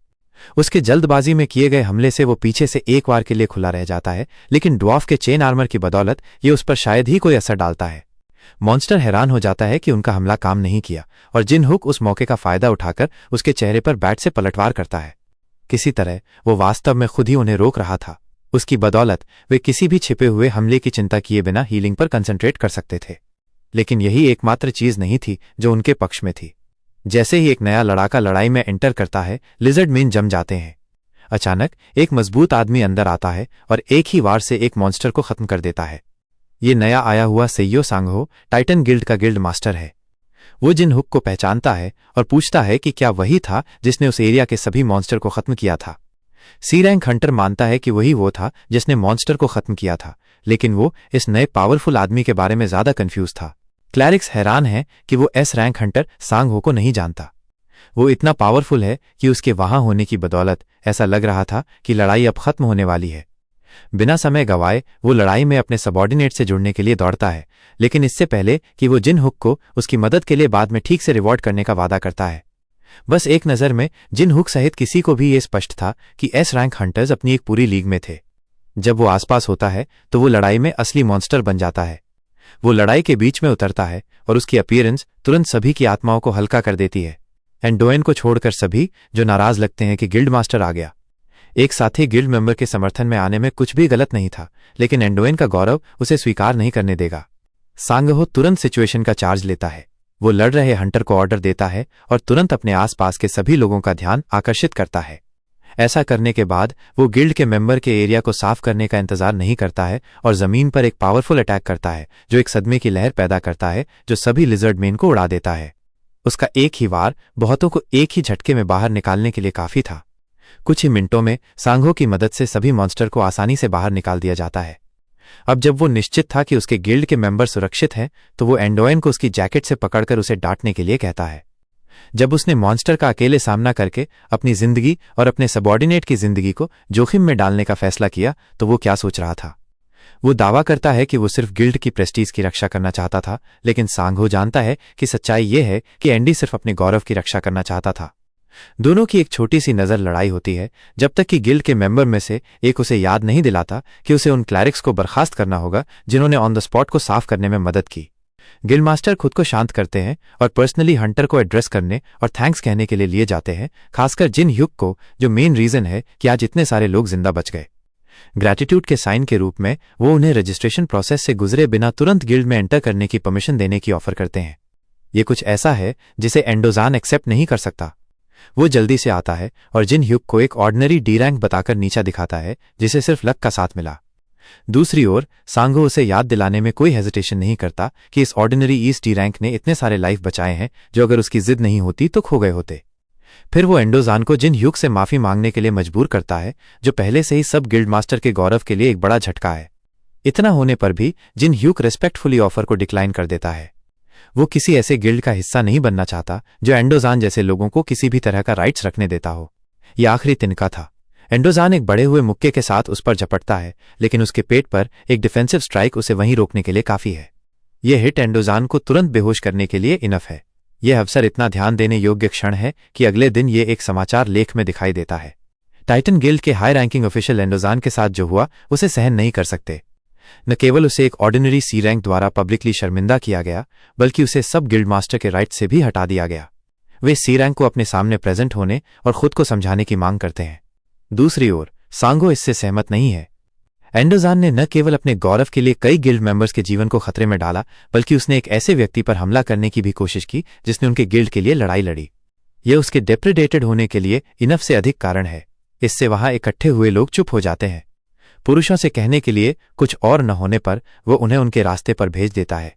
उसके जल्दबाजी में किए गए हमले से वो पीछे से एक बार के लिए खुला रह जाता है, लेकिन ड्वार्फ के चेन आर्मर की बदौलत ये उस पर शायद ही कोई असर डालता है। मॉन्स्टर हैरान हो जाता है कि उनका हमला काम नहीं किया और जिन हुक उस मौके का फायदा उठाकर उसके चेहरे पर बैट से पलटवार करता है। किसी तरह वो वास्तव में खुद ही उन्हें रोक रहा था। उसकी बदौलत वे किसी भी छिपे हुए हमले की चिंता किए बिना हीलिंग पर कंसंट्रेट कर सकते थे। लेकिन यही एकमात्र चीज नहीं थी जो उनके पक्ष में थी। जैसे ही एक नया लड़ाका लड़ाई में एंटर करता है, लिजर्ड मेन जम जाते हैं। अचानक एक मजबूत आदमी अंदर आता है और एक ही वार से एक मॉन्स्टर को खत्म कर देता है। ये नया आया हुआ सेइयो सांगहो टाइटन गिल्ड का गिल्ड मास्टर है। वो जिन हुक को पहचानता है और पूछता है कि क्या वही था जिसने उस एरिया के सभी मॉन्स्टर को खत्म किया था। सी रैंक हंटर मानता है कि वही वो था जिसने मॉन्स्टर को खत्म किया था, लेकिन वो इस नए पावरफुल आदमी के बारे में ज्यादा कंफ्यूज था। क्लैरिक्स हैरान है कि वो एस रैंक हंटर सांगहो को नहीं जानता। वो इतना पावरफुल है कि उसके वहां होने की बदौलत ऐसा लग रहा था कि लड़ाई अब खत्म होने वाली है। बिना समय गंवाए वो लड़ाई में अपने सबॉर्डिनेट से जुड़ने के लिए दौड़ता है, लेकिन इससे पहले कि वो जिन हुक को उसकी मदद के लिए बाद में ठीक से रिवॉर्ड करने का वादा करता है। बस एक नजर में जिन हुक सहित किसी को भी ये स्पष्ट था कि एस रैंक हंटर्स अपनी एक पूरी लीग में थे। जब वो आसपास होता है तो वो लड़ाई में असली मॉन्स्टर बन जाता है। वो लड़ाई के बीच में उतरता है और उसकी अपीयरेंस तुरंत सभी की आत्माओं को हल्का कर देती है। एंडोइन को छोड़कर सभी जो नाराज लगते हैं कि गिल्ड मास्टर आ गया। एक साथी गिल्ड मेंबर के समर्थन में आने में कुछ भी गलत नहीं था, लेकिन एंडोइन का गौरव उसे स्वीकार नहीं करने देगा। सांगहो तुरंत सिचुएशन का चार्ज लेता है। वो लड़ रहे हंटर को ऑर्डर देता है और तुरंत अपने आसपास के सभी लोगों का ध्यान आकर्षित करता है। ऐसा करने के बाद वो गिल्ड के मेंबर के एरिया को साफ करने का इंतजार नहीं करता है और जमीन पर एक पावरफुल अटैक करता है जो एक सदमे की लहर पैदा करता है जो सभी लिजर्ड मेन को उड़ा देता है। उसका एक ही वार बहुतों को एक ही झटके में बाहर निकालने के लिए काफी था। कुछ ही मिनटों में सांगहो की मदद से सभी मॉन्स्टर को आसानी से बाहर निकाल दिया जाता है। अब जब वो निश्चित था कि उसके गिल्ड के मेंबर सुरक्षित हैं, तो वो एंडोइन को उसकी जैकेट से पकड़कर उसे डांटने के लिए कहता है। जब उसने मॉन्स्टर का अकेले सामना करके अपनी जिंदगी और अपने सबॉर्डिनेट की जिंदगी को जोखिम में डालने का फैसला किया, तो वो क्या सोच रहा था। वो दावा करता है कि वो सिर्फ गिल्ड की प्रेस्टीज की रक्षा करना चाहता था, लेकिन सांगहो जानता है कि सच्चाई ये है कि एंडी सिर्फ अपने गौरव की रक्षा करना चाहता था। दोनों की एक छोटी सी नजर लड़ाई होती है, जब तक कि गिल्ड के मेंबर में से एक उसे याद नहीं दिलाता कि उसे उन क्लैरिक्स को बर्खास्त करना होगा जिन्होंने ऑन द स्पॉट को साफ करने में मदद की। गिल्ड मास्टर खुद को शांत करते हैं और पर्सनली हंटर को एड्रेस करने और थैंक्स कहने के लिए लिए जाते हैं, खासकर जिन ह्यूक को, जो मेन रीजन है कि आज इतने सारे लोग जिंदा बच गए। ग्रैटिट्यूड के साइन के रूप में वो उन्हें रजिस्ट्रेशन प्रोसेस से गुजरे बिना तुरंत गिल्ड में एंटर करने की परमिशन देने की ऑफर करते हैं। ये कुछ ऐसा है जिसे एंडोजान एक्सेप्ट नहीं कर सकता। वो जल्दी से आता है और जिन ह्यूक को एक ऑर्डिनरी डी रैंक बताकर नीचा दिखाता है जिसे सिर्फ लक का साथ मिला। दूसरी ओर सांगो उसे याद दिलाने में कोई हेजिटेशन नहीं करता कि इस ऑर्डिनरी ईस्ट डी रैंक ने इतने सारे लाइफ बचाए हैं जो अगर उसकी जिद नहीं होती तो खो गए होते। फिर वो एंडोजान को जिन ह्यूक से माफी मांगने के लिए मजबूर करता है, जो पहले से ही सब गिल्ड मास्टर के गौरव के लिए एक बड़ा झटका है। इतना होने पर भी जिन ह्यूक रिस्पेक्टफुली ऑफर को डिक्लाइन कर देता है। वो किसी ऐसे गिल्ड का हिस्सा नहीं बनना चाहता जो एंडोजान जैसे लोगों को किसी भी तरह का राइट्स रखने देता हो। यह आखिरी तिनका था। एंडोजान एक बड़े हुए मुक्के के साथ उस पर झपटता है, लेकिन उसके पेट पर एक डिफेंसिव स्ट्राइक उसे वहीं रोकने के लिए काफी है। यह हिट एंडोजान को तुरंत बेहोश करने के लिए इनफ है। यह अवसर इतना ध्यान देने योग्य क्षण है कि अगले दिन यह एक समाचार लेख में दिखाई देता है। टाइटन गिल्ड के हाई रैंकिंग ऑफिशियल एंडोजान के साथ जो हुआ उसे सहन नहीं कर सकते। न केवल उसे एक ऑर्डिनरी सी रैंक द्वारा पब्लिकली शर्मिंदा किया गया, बल्कि उसे सब गिल्ड मास्टर के राइट से भी हटा दिया गया। वे सी रैंक को अपने सामने प्रेजेंट होने और खुद को समझाने की मांग करते हैं। दूसरी ओर सांगो इससे सहमत नहीं है। एंडोजान ने न केवल अपने गौरव के लिए कई गिल्ड मेंबर्स के जीवन को खतरे में डाला, बल्कि उसने एक ऐसे व्यक्ति पर हमला करने की भी कोशिश की जिसने उनके गिल्ड के लिए लड़ाई लड़ी। यह उसके डेप्रेडेटेड होने के लिए इनफ से अधिक कारण है। इससे वहां इकट्ठे हुए लोग चुप हो जाते हैं। पुरुषों से कहने के लिए कुछ और न होने पर वो उन्हें उनके रास्ते पर भेज देता है।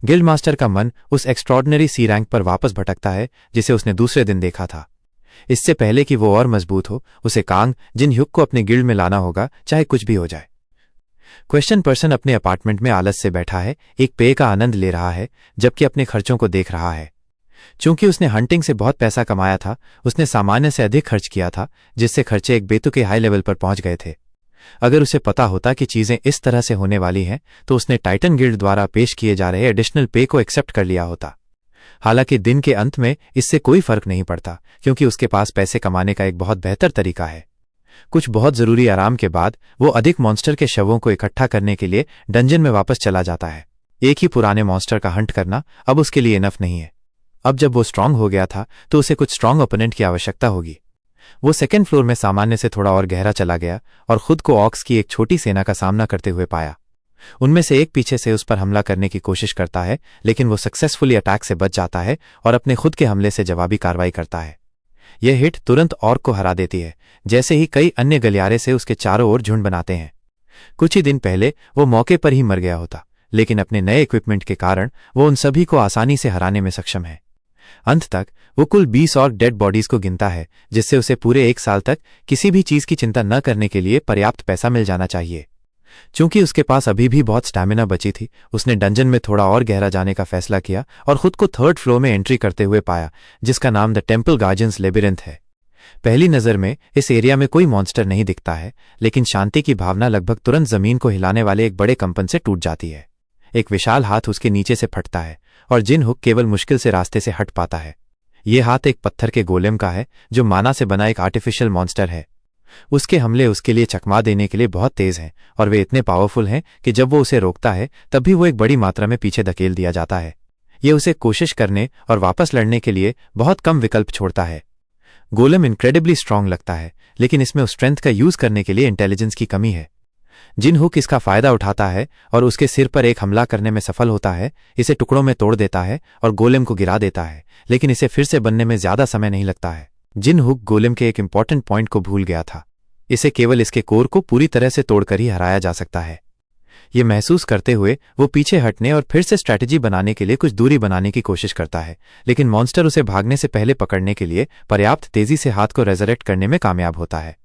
गिल्ड मास्टर का मन उस एक्स्ट्रॉर्डनरी सी रैंक पर वापस भटकता है जिसे उसने दूसरे दिन देखा था। इससे पहले कि वो और मजबूत हो, उसे कांग जिन ह्युक को अपने गिल्ड में लाना होगा, चाहे कुछ भी हो जाए। क्वेश्चन पर्सन अपने अपार्टमेंट में आलस से बैठा है, एक पेय का आनंद ले रहा है, जबकि अपने खर्चों को देख रहा है। चूंकि उसने हंटिंग से बहुत पैसा कमाया था, उसने सामान्य से अधिक खर्च किया था, जिससे खर्चे एक बेतुके हाई लेवल पर पहुंच गए थे। अगर उसे पता होता कि चीजें इस तरह से होने वाली हैं, तो उसने टाइटन गिल्ड द्वारा पेश किए जा रहे एडिशनल पे को एक्सेप्ट कर लिया होता। हालांकि दिन के अंत में इससे कोई फर्क नहीं पड़ता, क्योंकि उसके पास पैसे कमाने का एक बहुत बेहतर तरीका है। कुछ बहुत जरूरी आराम के बाद वो अधिक मॉन्स्टर के शवों को इकट्ठा करने के लिए डंजन में वापस चला जाता है। एक ही पुराने मॉन्स्टर का हंट करना अब उसके लिए इनफ नहीं है। अब जब वो स्ट्रांग हो गया था, तो उसे कुछ स्ट्रांग ओपोनेंट की आवश्यकता होगी। वो सेकेंड फ्लोर में सामान्य से थोड़ा और गहरा चला गया और खुद को ऑक्स की एक छोटी सेना का सामना करते हुए पाया। उनमें से एक पीछे से उस पर हमला करने की कोशिश करता है, लेकिन वो सक्सेसफुली अटैक से बच जाता है और अपने खुद के हमले से जवाबी कार्रवाई करता है। यह हिट तुरंत ऑर्क को हरा देती है, जैसे ही कई अन्य गलियारे से उसके चारों ओर झुंड बनाते हैं। कुछ ही दिन पहले वो मौके पर ही मर गया होता, लेकिन अपने नए इक्विपमेंट के कारण वो उन सभी को आसानी से हराने में सक्षम है। अंत तक वो कुल 20 और डेड बॉडीज को गिनता है, जिससे उसे पूरे 1 साल तक किसी भी चीज की चिंता न करने के लिए पर्याप्त पैसा मिल जाना चाहिए। चूंकि उसके पास अभी भी बहुत स्टैमिना बची थी, उसने डंजन में थोड़ा और गहरा जाने का फैसला किया और खुद को 3rd फ्लोर में एंट्री करते हुए पाया, जिसका नाम द टेम्पल गार्जियंस लेबिरिंथ है। पहली नजर में इस एरिया में कोई मॉन्स्टर नहीं दिखता है, लेकिन शांति की भावना लगभग तुरंत जमीन को हिलाने वाले एक बड़े कंपन से टूट जाती है। एक विशाल हाथ उसके नीचे से फटता है और जिन हुक केवल मुश्किल से रास्ते से हट पाता है। यह हाथ एक पत्थर के गोलेम का है, जो माना से बना एक आर्टिफिशियल मॉन्स्टर है। उसके हमले उसके लिए चकमा देने के लिए बहुत तेज हैं और वे इतने पावरफुल हैं कि जब वो उसे रोकता है, तब भी वो एक बड़ी मात्रा में पीछे धकेल दिया जाता है। ये उसे कोशिश करने और वापस लड़ने के लिए बहुत कम विकल्प छोड़ता है। गोलेम इनक्रेडिबली स्ट्रांग लगता है, लेकिन इसमें उस स्ट्रेंथ का यूज करने के लिए इंटेलिजेंस की कमी है। जिन हुक इसका फायदा उठाता है और उसके सिर पर एक हमला करने में सफल होता है, इसे टुकड़ों में तोड़ देता है और गोलेम को गिरा देता है, लेकिन इसे फिर से बनने में ज्यादा समय नहीं लगता है। जिन हुक गोलेम के एक इंपॉर्टेंट पॉइंट को भूल गया था। इसे केवल इसके कोर को पूरी तरह से तोड़कर ही हराया जा सकता है। ये महसूस करते हुए वो पीछे हटने और फिर से स्ट्रैटेजी बनाने के लिए कुछ दूरी बनाने की कोशिश करता है, लेकिन मॉन्स्टर उसे भागने से पहले पकड़ने के लिए पर्याप्त तेजी से हाथ को रेजरेक्ट करने में कामयाब होता है।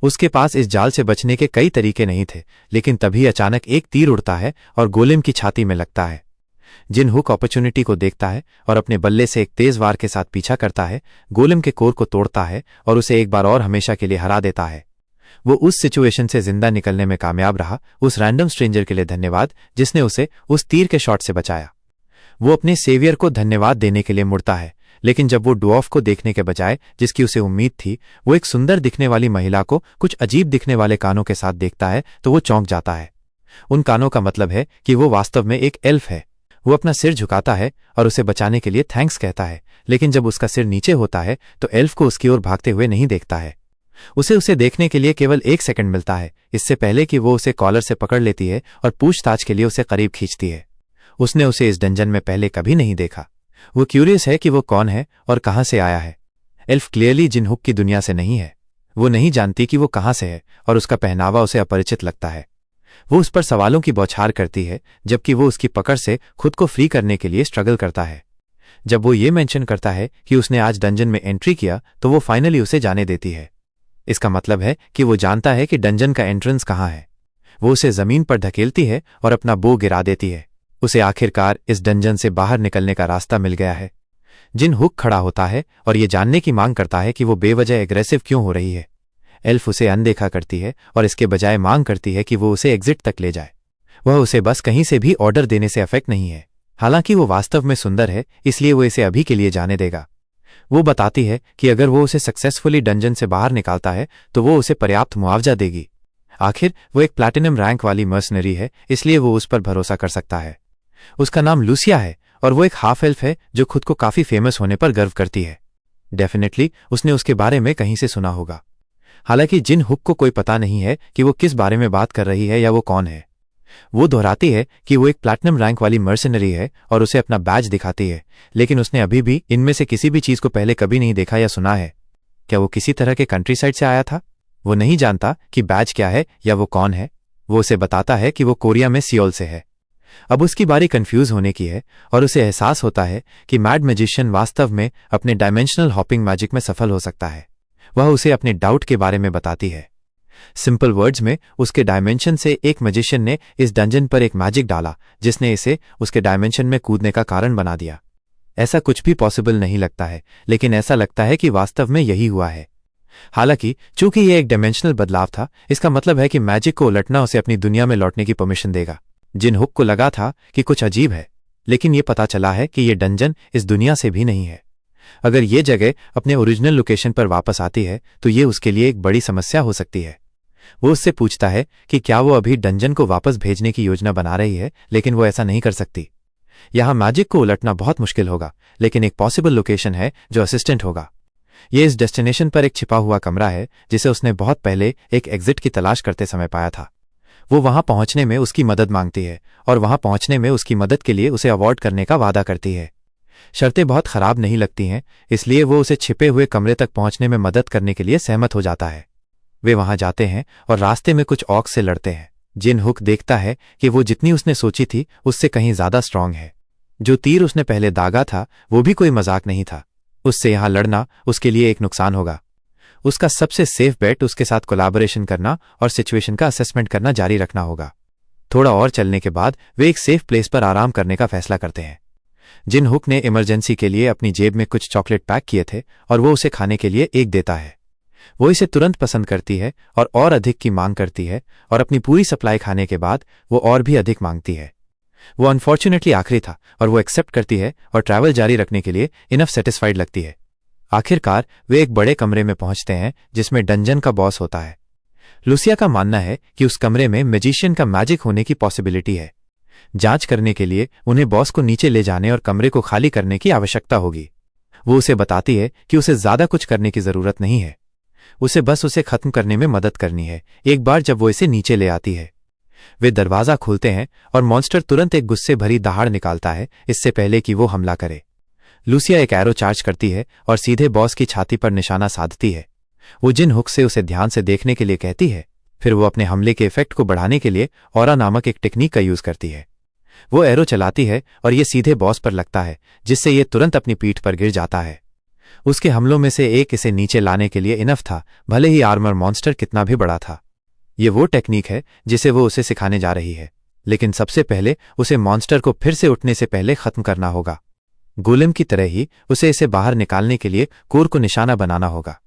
उसके पास इस जाल से बचने के कई तरीके नहीं थे, लेकिन तभी अचानक एक तीर उड़ता है और गोलेम की छाती में लगता है। जिन हुक अपॉर्चुनिटी को देखता है और अपने बल्ले से एक तेज वार के साथ पीछा करता है, गोलेम के कोर को तोड़ता है और उसे एक बार और हमेशा के लिए हरा देता है। वो उस सिचुएशन से जिंदा निकलने में कामयाब रहा। उस रैंडम स्ट्रेंजर के लिए धन्यवाद जिसने उसे उस तीर के शॉट से बचाया। वो अपने सेवियर को धन्यवाद देने के लिए मुड़ता है, लेकिन जब वो डुऑफ को देखने के बजाय जिसकी उसे उम्मीद थी, वो एक सुंदर दिखने वाली महिला को कुछ अजीब दिखने वाले कानों के साथ देखता है, तो वो चौंक जाता है। उन कानों का मतलब है कि वो वास्तव में एक एल्फ है। वो अपना सिर झुकाता है और उसे बचाने के लिए थैंक्स कहता है, लेकिन जब उसका सिर नीचे होता है तो एल्फ को उसकी ओर भागते हुए नहीं देखता है। उसे देखने के लिए केवल 1 सेकंड मिलता है, इससे पहले कि वो उसे कॉलर से पकड़ लेती है और पूछताछ के लिए उसे करीब खींचती है। उसने उसे इस डंजन में पहले कभी नहीं देखा। वो क्यूरियस है कि वो कौन है और कहां से आया है। एल्फ क्लियरली जिन हुक की दुनिया से नहीं है। वो नहीं जानती कि वो कहां से है और उसका पहनावा उसे अपरिचित लगता है। वो उस पर सवालों की बौछार करती है, जबकि वो उसकी पकड़ से खुद को फ्री करने के लिए स्ट्रगल करता है। जब वो ये मेंशन करता है कि उसने आज डंजन में एंट्री किया, तो वो फाइनली उसे जाने देती है। इसका मतलब है कि वो जानता है कि डंजन का एंट्रेंस कहां है। वो उसे जमीन पर धकेलती है और अपना बो गिरा देती है। उसे आखिरकार इस डंजन से बाहर निकलने का रास्ता मिल गया है। जिन हुक खड़ा होता है और ये जानने की मांग करता है कि वो बेवजह एग्रेसिव क्यों हो रही है। एल्फ उसे अनदेखा करती है और इसके बजाय मांग करती है कि वो उसे एग्जिट तक ले जाए। वह उसे बस कहीं से भी ऑर्डर देने से अफेक्ट नहीं है। हालांकि वो वास्तव में सुंदर है, इसलिए वो इसे अभी के लिए जाने देगा। वो बताती है कि अगर वो उसे सक्सेसफुली डंजन से बाहर निकालता है तो वो उसे पर्याप्त मुआवजा देगी। आखिर वो एक प्लैटिनम रैंक वाली मर्सनरी है, इसलिए वो उस पर भरोसा कर सकता है। उसका नाम लूसिया है और वो एक हाफ एल्फ है जो खुद को काफी फेमस होने पर गर्व करती है। डेफिनेटली उसने उसके बारे में कहीं से सुना होगा। हालांकि जिन हुक को कोई पता नहीं है कि वो किस बारे में बात कर रही है या वो कौन है। वो दोहराती है कि वो एक प्लैटिनम रैंक वाली मर्सनरी है और उसे अपना बैज दिखाती है, लेकिन उसने अभी भी इनमें से किसी भी चीज को पहले कभी नहीं देखा या सुना है। क्या वो किसी तरह के कंट्री साइड से आया था? वो नहीं जानता कि बैज क्या है या वो कौन है। वो उसे बताता है कि वो कोरिया में सियोल से है। अब उसकी बारी कंफ्यूज होने की है और उसे एहसास होता है कि मैड मैजिशियन वास्तव में अपने डायमेंशनल हॉपिंग मैजिक में सफल हो सकता है। वह उसे अपने डाउट के बारे में बताती है। सिंपल वर्ड्स में उसके डायमेंशन से एक मैजिशियन ने इस डंजन पर एक मैजिक डाला जिसने इसे उसके डायमेंशन में कूदने का कारण बना दिया। ऐसा कुछ भी पॉसिबल नहीं लगता है, लेकिन ऐसा लगता है कि वास्तव में यही हुआ है। हालांकि चूंकि यह एक डायमेंशनल बदलाव था, इसका मतलब है कि मैजिक को उलटना उसे अपनी दुनिया में लौटने की परमिशन देगा। जिन हुक को लगा था कि कुछ अजीब है, लेकिन यह पता चला है कि यह डंजन इस दुनिया से भी नहीं है। अगर ये जगह अपने ओरिजिनल लोकेशन पर वापस आती है तो ये उसके लिए एक बड़ी समस्या हो सकती है। वो उससे पूछता है कि क्या वो अभी डंजन को वापस भेजने की योजना बना रही है, लेकिन वो ऐसा नहीं कर सकती। यहां मैजिक को उलटना बहुत मुश्किल होगा, लेकिन एक पॉसिबल लोकेशन है जो असिस्टेंट होगा। ये इस डेस्टिनेशन पर एक छिपा हुआ कमरा है जिसे उसने बहुत पहले एक एग्जिट की तलाश करते समय पाया था। वो वहां पहुंचने में उसकी मदद मांगती है और वहां पहुंचने में उसकी मदद के लिए उसे अवॉर्ड करने का वादा करती है। शर्तें बहुत खराब नहीं लगती हैं, इसलिए वो उसे छिपे हुए कमरे तक पहुंचने में मदद करने के लिए सहमत हो जाता है। वे वहां जाते हैं और रास्ते में कुछ ऑक्स से लड़ते हैं। जिन हुक देखता है कि वो जितनी उसने सोची थी उससे कहीं ज्यादा स्ट्रांग है। जो तीर उसने पहले दागा था वो भी कोई मजाक नहीं था। उससे यहां लड़ना उसके लिए एक नुकसान होगा। उसका सबसे सेफ बेट उसके साथ कोलैबोरेशन करना और सिचुएशन का असेसमेंट करना जारी रखना होगा। थोड़ा और चलने के बाद वे एक सेफ प्लेस पर आराम करने का फैसला करते हैं। जिन हुक ने इमरजेंसी के लिए अपनी जेब में कुछ चॉकलेट पैक किए थे और वो उसे खाने के लिए एक देता है। वो इसे तुरंत पसंद करती है और अधिक की मांग करती है और अपनी पूरी सप्लाई खाने के बाद वो और भी अधिक मांगती है। वो अनफॉर्चुनेटली आखिरी था और वो एक्सेप्ट करती है और ट्रैवल जारी रखने के लिए इनफ सेटिस्फाइड लगती है। आखिरकार वे एक बड़े कमरे में पहुंचते हैं जिसमें डंजन का बॉस होता है। लूसिया का मानना है कि उस कमरे में मैजिशियन का मैजिक होने की पॉसिबिलिटी है। जांच करने के लिए उन्हें बॉस को नीचे ले जाने और कमरे को खाली करने की आवश्यकता होगी। वो उसे बताती है कि उसे ज्यादा कुछ करने की जरूरत नहीं है, उसे बस उसे खत्म करने में मदद करनी है। एक बार जब वो इसे नीचे ले आती है, वे दरवाजा खोलते हैं और मॉन्स्टर तुरंत एक गुस्से भरी दहाड़ निकालता है इससे पहले कि वो हमला करे। लूसिया एक एरो चार्ज करती है और सीधे बॉस की छाती पर निशाना साधती है। वो जिन हुक से उसे ध्यान से देखने के लिए कहती है। फिर वो अपने हमले के इफेक्ट को बढ़ाने के लिए ऑरा नामक एक टेक्निक का यूज करती है। वो एरो चलाती है और ये सीधे बॉस पर लगता है, जिससे ये तुरंत अपनी पीठ पर गिर जाता है। उसके हमलों में से एक इसे नीचे लाने के लिए इनफ था, भले ही आर्मर मॉन्स्टर कितना भी बड़ा था। ये वो टेक्निक है जिसे वो उसे सिखाने जा रही है, लेकिन सबसे पहले उसे मॉन्स्टर को फिर से उठने से पहले खत्म करना होगा। गोलेम की तरह ही उसे इसे बाहर निकालने के लिए कोर को निशाना बनाना होगा।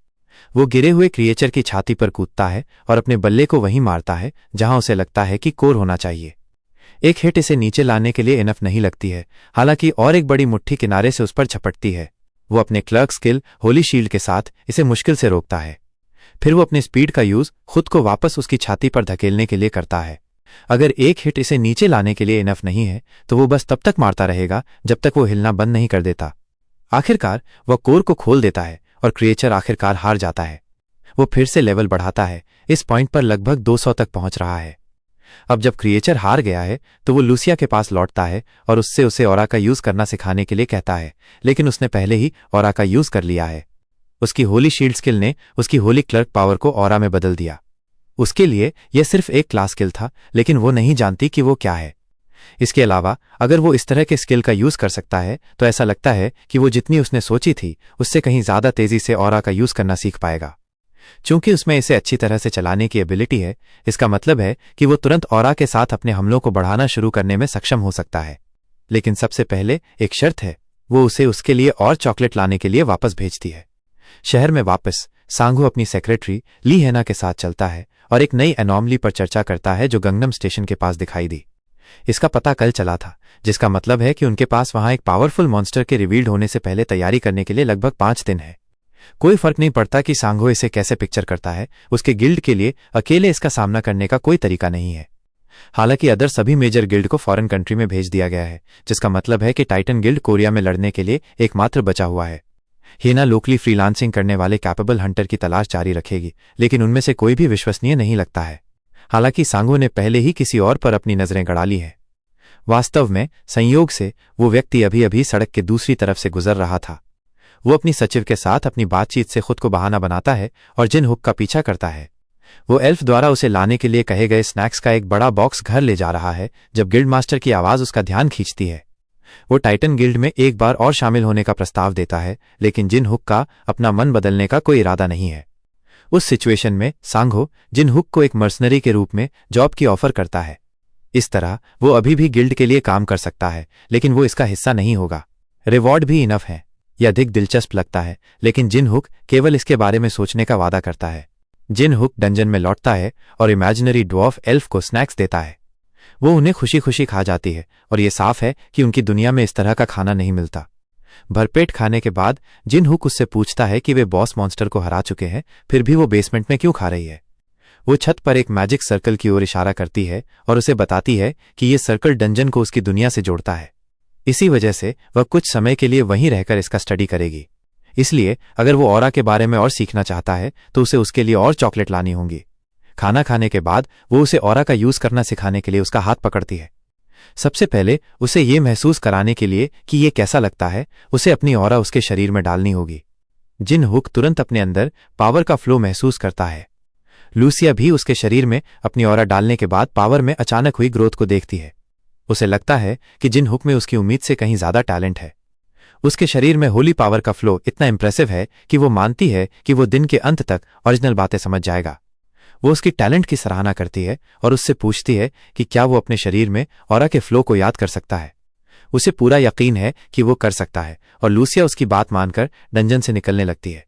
वो गिरे हुए क्रिएचर की छाती पर कूदता है और अपने बल्ले को वहीं मारता है जहां उसे लगता है कि कोर होना चाहिए। एक हिट इसे नीचे लाने के लिए इनफ नहीं लगती है, हालांकि और एक बड़ी मुट्ठी किनारे से उस पर झपटती है। वो अपने क्लर्क स्किल होली शील्ड के साथ इसे मुश्किल से रोकता है। फिर वो अपनी स्पीड का यूज खुद को वापस उसकी छाती पर धकेलने के लिए करता है। अगर एक हिट इसे नीचे लाने के लिए इनफ नहीं है तो वो बस तब तक मारता रहेगा जब तक वो हिलना बंद नहीं कर देता। आखिरकार वह कोर को खोल देता है और क्रिएचर आखिरकार हार जाता है। वो फिर से लेवल बढ़ाता है, इस पॉइंट पर लगभग 200 तक पहुंच रहा है। अब जब क्रिएचर हार गया है तो वो लूसिया के पास लौटता है और उससे उसे ऑरा का यूज करना सिखाने के लिए कहता है, लेकिन उसने पहले ही ऑरा का यूज कर लिया है। उसकी होली शील्ड स्किल ने उसकी होली क्लर्क पावर को ऑरा में बदल दिया। उसके लिए यह सिर्फ एक क्लास स्किल था, लेकिन वो नहीं जानती कि वो क्या है। इसके अलावा अगर वो इस तरह के स्किल का यूज कर सकता है तो ऐसा लगता है कि वो जितनी उसने सोची थी उससे कहीं ज्यादा तेजी से ऑरा का यूज करना सीख पाएगा। चूंकि उसमें इसे अच्छी तरह से चलाने की एबिलिटी है, इसका मतलब है कि वो तुरंत ऑरा के साथ अपने हमलों को बढ़ाना शुरू करने में सक्षम हो सकता है। लेकिन सबसे पहले एक शर्त है, वो उसे उसके लिए और चॉकलेट लाने के लिए वापस भेजती है। शहर में वापस सांघो अपनी सेक्रेटरी ली हेना के साथ चलता है और एक नई एनॉमली पर चर्चा करता है जो गंगनम स्टेशन के पास दिखाई दी। इसका पता कल चला था, जिसका मतलब है कि उनके पास वहां एक पावरफुल मॉन्स्टर के रिवील्ड होने से पहले तैयारी करने के लिए लगभग 5 दिन है। कोई फर्क नहीं पड़ता कि सांघो इसे कैसे पिक्चर करता है, उसके गिल्ड के लिए अकेले इसका सामना करने का कोई तरीका नहीं है। हालांकि अदर सभी मेजर गिल्ड को फॉरेन कंट्री में भेज दिया गया है, जिसका मतलब है कि टाइटन गिल्ड कोरिया में लड़ने के लिए एकमात्र बचा हुआ है। हेना लोकली फ्रीलांसिंग करने वाले कैपेबल हंटर की तलाश जारी रखेगी, लेकिन उनमें से कोई भी विश्वसनीय नहीं लगता है। हालांकि सांघो ने पहले ही किसी और पर अपनी नजरें गड़ा ली हैं। वास्तव में संयोग से वो व्यक्ति अभी अभी सड़क के दूसरी तरफ से गुजर रहा था। वो अपनी सचिव के साथ अपनी बातचीत से खुद को बहाना बनाता है और जिन हुक का पीछा करता है। वो एल्फ द्वारा उसे लाने के लिए कहे गए स्नैक्स का एक बड़ा बॉक्स घर ले जा रहा है जब गिल्ड मास्टर की आवाज उसका ध्यान खींचती है। वो टाइटन गिल्ड में एक बार और शामिल होने का प्रस्ताव देता है, लेकिन जिन हुक का अपना मन बदलने का कोई इरादा नहीं है। उस सिचुएशन में सांघो जिन हुक को एक मर्सनरी के रूप में जॉब की ऑफर करता है। इस तरह वो अभी भी गिल्ड के लिए काम कर सकता है, लेकिन वो इसका हिस्सा नहीं होगा। रिवॉर्ड भी इनफ है। यह अधिक दिलचस्प लगता है, लेकिन जिन हुक केवल इसके बारे में सोचने का वादा करता है। जिन हुक डंजन में लौटता है और इमेजिनरी ड्वार्फ एल्फ को स्नैक्स देता है। वो उन्हें खुशी खुशी खा जाती है और ये साफ है कि उनकी दुनिया में इस तरह का खाना नहीं मिलता। भरपेट खाने के बाद जिन हुक उससे पूछता है कि वे बॉस मॉन्स्टर को हरा चुके हैं, फिर भी वो बेसमेंट में क्यों खा रही है। वो छत पर एक मैजिक सर्कल की ओर इशारा करती है और उसे बताती है कि ये सर्कल डंजन को उसकी दुनिया से जोड़ता है। इसी वजह से वह कुछ समय के लिए वहीं रहकर इसका स्टडी करेगी। इसलिए अगर वो ऑरा के बारे में और सीखना चाहता है तो उसे उसके लिए और चॉकलेट लानी होंगी। खाना खाने के बाद वो उसे ऑरा का यूज करना सिखाने के लिए उसका हाथ पकड़ती है। सबसे पहले उसे ये महसूस कराने के लिए कि ये कैसा लगता है, उसे अपनी ऑरा उसके शरीर में डालनी होगी। जिन हुक तुरंत अपने अंदर पावर का फ्लो महसूस करता है। लूसिया भी उसके शरीर में अपनी ऑरा डालने के बाद पावर में अचानक हुई ग्रोथ को देखती है। उसे लगता है कि जिन हुक में उसकी उम्मीद से कहीं ज्यादा टैलेंट है। उसके शरीर में होली पावर का फ्लो इतना इंप्रेसिव है कि वो मानती है कि वो दिन के अंत तक ओरिजिनल बातें समझ जाएगा। वो उसकी टैलेंट की सराहना करती है और उससे पूछती है कि क्या वो अपने शरीर में ऑरा के फ्लो को याद कर सकता है। उसे पूरा यकीन है कि वो कर सकता है और लूसिया उसकी बात मानकर डंजन से निकलने लगती है।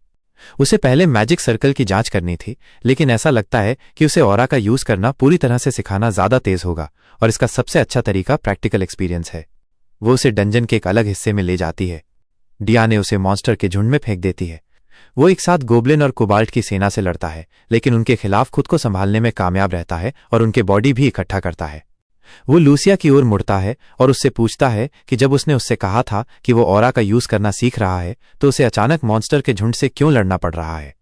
उसे पहले मैजिक सर्कल की जांच करनी थी, लेकिन ऐसा लगता है कि उसे ऑरा का यूज करना पूरी तरह से सिखाना ज्यादा तेज होगा और इसका सबसे अच्छा तरीका प्रैक्टिकल एक्सपीरियंस है। वो उसे डंजन के एक अलग हिस्से में ले जाती है। डिया ने उसे मॉन्स्टर के झुंड में फेंक देती है। वो एक साथ गोब्लिन और कोबाल्ट की सेना से लड़ता है, लेकिन उनके खिलाफ खुद को संभालने में कामयाब रहता है और उनके बॉडी भी इकट्ठा करता है। वो लूसिया की ओर मुड़ता है और उससे पूछता है कि जब उसने उससे कहा था कि वो ऑरा का यूज करना सीख रहा है तो उसे अचानक मॉन्स्टर के झुंड से क्यों लड़ना पड़ रहा है।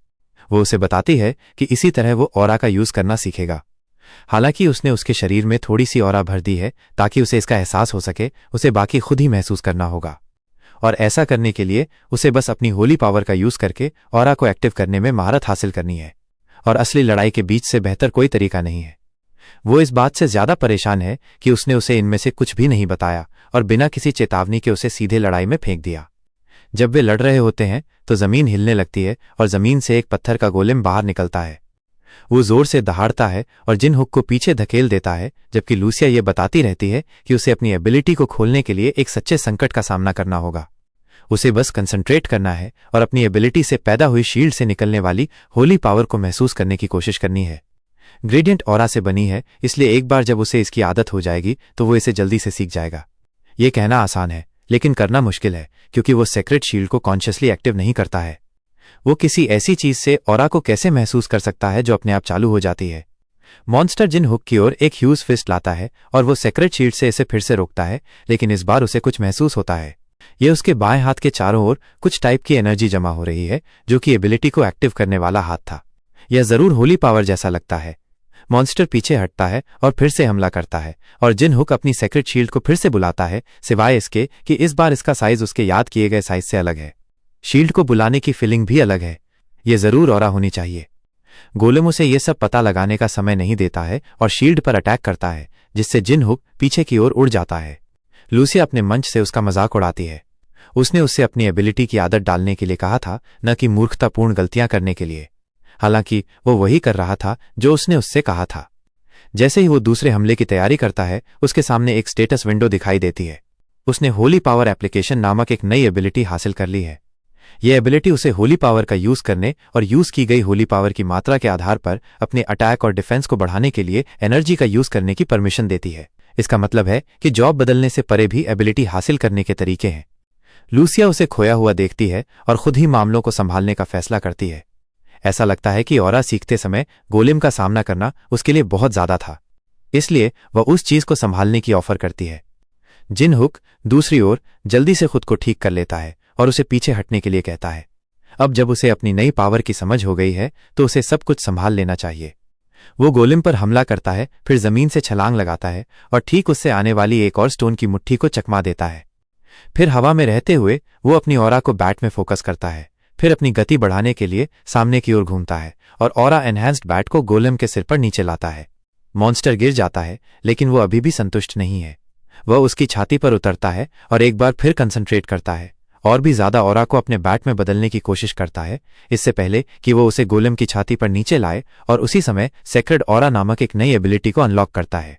वो उसे बताती है कि इसी तरह वो ऑरा का यूज करना सीखेगा। हालांकि उसने उसके शरीर में थोड़ी सी ऑरा भर दी है ताकि उसे इसका एहसास हो सके, उसे बाकी खुद ही महसूस करना होगा। और ऐसा करने के लिए उसे बस अपनी होली पावर का यूज करके ऑरा को एक्टिव करने में महारत हासिल करनी है, और असली लड़ाई के बीच से बेहतर कोई तरीका नहीं है। वो इस बात से ज्यादा परेशान है कि उसने उसे इनमें से कुछ भी नहीं बताया और बिना किसी चेतावनी के उसे सीधे लड़ाई में फेंक दिया। जब वे लड़ रहे होते हैं तो जमीन हिलने लगती है और जमीन से एक पत्थर का गोलेम बाहर निकलता है। वो जोर से दहाड़ता है और जिन हुक को पीछे धकेल देता है, जबकि लूसिया ये बताती रहती है कि उसे अपनी एबिलिटी को खोलने के लिए एक सच्चे संकट का सामना करना होगा। उसे बस कंसंट्रेट करना है और अपनी एबिलिटी से पैदा हुई शील्ड से निकलने वाली होली पावर को महसूस करने की कोशिश करनी है। ग्रेडियंट ऑरा से बनी है, इसलिए एक बार जब उसे इसकी आदत हो जाएगी तो वो इसे जल्दी से सीख जाएगा। ये कहना आसान है, लेकिन करना मुश्किल है, क्योंकि वो सेक्रेट शील्ड को कॉन्शियसली एक्टिव नहीं करता है। वो किसी ऐसी चीज से ऑरा को कैसे महसूस कर सकता है जो अपने आप चालू हो जाती है। मॉन्स्टर जिन हुक की ओर एक ह्यूज फिस्ट लाता है और वो सेक्रेट शील्ड से इसे फिर से रोकता है, लेकिन इस बार उसे कुछ महसूस होता है। यह उसके बाएं हाथ के चारों ओर कुछ टाइप की एनर्जी जमा हो रही है, जो कि एबिलिटी को एक्टिव करने वाला हाथ था। यह जरूर होली पावर जैसा लगता है। मॉन्स्टर पीछे हटता है और फिर से हमला करता है, और जिन हुक अपनी सेक्रेट शील्ड को फिर से बुलाता है, सिवाय इसके कि इस बार इसका साइज उसके याद किए गए साइज से अलग है। शील्ड को बुलाने की फीलिंग भी अलग है। यह जरूर ऑरा होनी चाहिए। गोलेम उसे यह सब पता लगाने का समय नहीं देता है और शील्ड पर अटैक करता है, जिससे जिन हुक पीछे की ओर उड़ जाता है। लूसिया अपने मंच से उसका मजाक उड़ाती है। उसने उससे अपनी एबिलिटी की आदत डालने के लिए कहा था, न कि मूर्खतापूर्ण गलतियां करने के लिए। हालांकि वो वही कर रहा था जो उसने उससे कहा था। जैसे ही वो दूसरे हमले की तैयारी करता है, उसके सामने एक स्टेटस विंडो दिखाई देती है। उसने होली पावर एप्लीकेशन नामक एक नई एबिलिटी हासिल कर ली है। यह एबिलिटी उसे होली पावर का यूज करने और यूज की गई होली पावर की मात्रा के आधार पर अपने अटैक और डिफेंस को बढ़ाने के लिए एनर्जी का यूज करने की परमिशन देती है। इसका मतलब है कि जॉब बदलने से परे भी एबिलिटी हासिल करने के तरीके हैं। लूसिया उसे खोया हुआ देखती है और खुद ही मामलों को संभालने का फैसला करती है। ऐसा लगता है कि ऑरा सीखते समय गोलेम का सामना करना उसके लिए बहुत ज्यादा था, इसलिए वह उस चीज को संभालने की ऑफर करती है। जिन हुक दूसरी ओर जल्दी से खुद को ठीक कर लेता है और उसे पीछे हटने के लिए कहता है। अब जब उसे अपनी नई पावर की समझ हो गई है तो उसे सब कुछ संभाल लेना चाहिए। वो गोलेम पर हमला करता है, फिर जमीन से छलांग लगाता है और ठीक उससे आने वाली एक और स्टोन की मुट्ठी को चकमा देता है। फिर हवा में रहते हुए वो अपनी ऑरा को बैट में फोकस करता है, फिर अपनी गति बढ़ाने के लिए सामने की ओर घूमता है और ऑरा एनहांस्ड बैट को गोलेम के सिर पर नीचे लाता है। मॉन्स्टर गिर जाता है, लेकिन वो अभी भी संतुष्ट नहीं है। वह उसकी छाती पर उतरता है और एक बार फिर कंसंट्रेट करता है और भी ज्यादा ऑरा को अपने बैट में बदलने की कोशिश करता है, इससे पहले कि वो उसे गोलेम की छाती पर नीचे लाए, और उसी समय सेक्रेड ऑरा नामक एक नई एबिलिटी को अनलॉक करता है।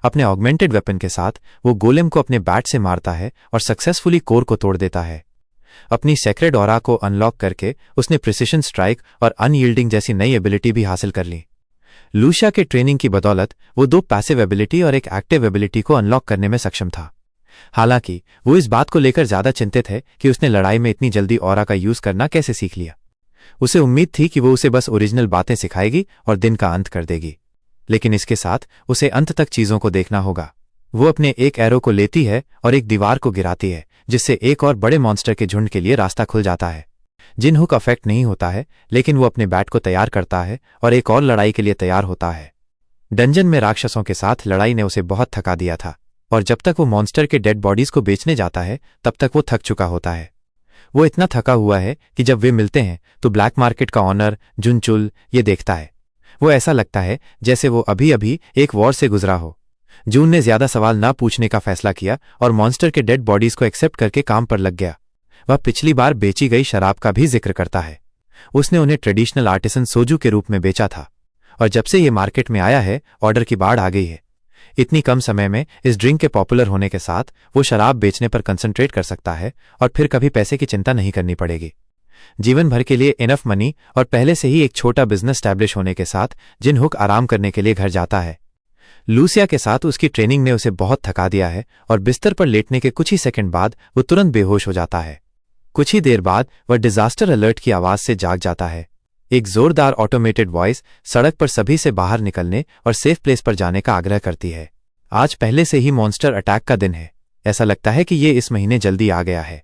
अपने ऑगमेंटेड वेपन के साथ वो गोलेम को अपने बैट से मारता है और सक्सेसफुली कोर को तोड़ देता है। अपनी सेक्रेड ऑरा को अनलॉक करके उसने प्रिसिशन स्ट्राइक और अनयील्डिंग जैसी नई एबिलिटी भी हासिल कर ली। लूसिया के ट्रेनिंग की बदौलत वो 2 पैसिव एबिलिटी और एक एक्टिव एबिलिटी को अनलॉक करने में सक्षम था। हालांकि वो इस बात को लेकर ज्यादा चिंतित है कि उसने लड़ाई में इतनी जल्दी ऑरा का यूज करना कैसे सीख लिया। उसे उम्मीद थी कि वो उसे बस ओरिजिनल बातें सिखाएगी और दिन का अंत कर देगी, लेकिन इसके साथ उसे अंत तक चीजों को देखना होगा। वो अपने एक एरो को लेती है और एक दीवार को गिराती है, जिससे एक और बड़े मॉन्स्टर के झुंड के लिए रास्ता खुल जाता है। जिन हुक अफेक्ट नहीं होता है, लेकिन वो अपने बैट को तैयार करता है और एक और लड़ाई के लिए तैयार होता है। डंजन में राक्षसों के साथ लड़ाई ने उसे बहुत थका दिया था, और जब तक वो मॉन्स्टर के डेड बॉडीज को बेचने जाता है तब तक वो थक चुका होता है। वो इतना थका हुआ है कि जब वे मिलते हैं तो ब्लैक मार्केट का ऑनर जुनचुल ये देखता है। वो ऐसा लगता है जैसे वो अभी अभी एक वॉर से गुजरा हो। जून ने ज्यादा सवाल ना पूछने का फैसला किया और मॉन्स्टर के डेड बॉडीज को एक्सेप्ट करके काम पर लग गया। वह पिछली बार बेची गई शराब का भी जिक्र करता है। उसने उन्हें ट्रेडिशनल आर्टिसन सोजू के रूप में बेचा था, और जब से ये मार्केट में आया है ऑर्डर की बाढ़ आ गई है। इतनी कम समय में इस ड्रिंक के पॉपुलर होने के साथ वो शराब बेचने पर कंसंट्रेट कर सकता है और फिर कभी पैसे की चिंता नहीं करनी पड़ेगी। जीवन भर के लिए इनफ मनी और पहले से ही एक छोटा बिजनेस स्टैब्लिश होने के साथ जिन हुक आराम करने के लिए घर जाता है। लूसिया के साथ उसकी ट्रेनिंग ने उसे बहुत थका दिया है और बिस्तर पर लेटने के कुछ ही सेकंड बाद वो तुरंत बेहोश हो जाता है। कुछ ही देर बाद वह डिजास्टर अलर्ट की आवाज से जाग जाता है। एक जोरदार ऑटोमेटेड वॉइस सड़क पर सभी से बाहर निकलने और सेफ प्लेस पर जाने का आग्रह करती है। आज पहले से ही मॉन्स्टर अटैक का दिन है। ऐसा लगता है कि ये इस महीने जल्दी आ गया है।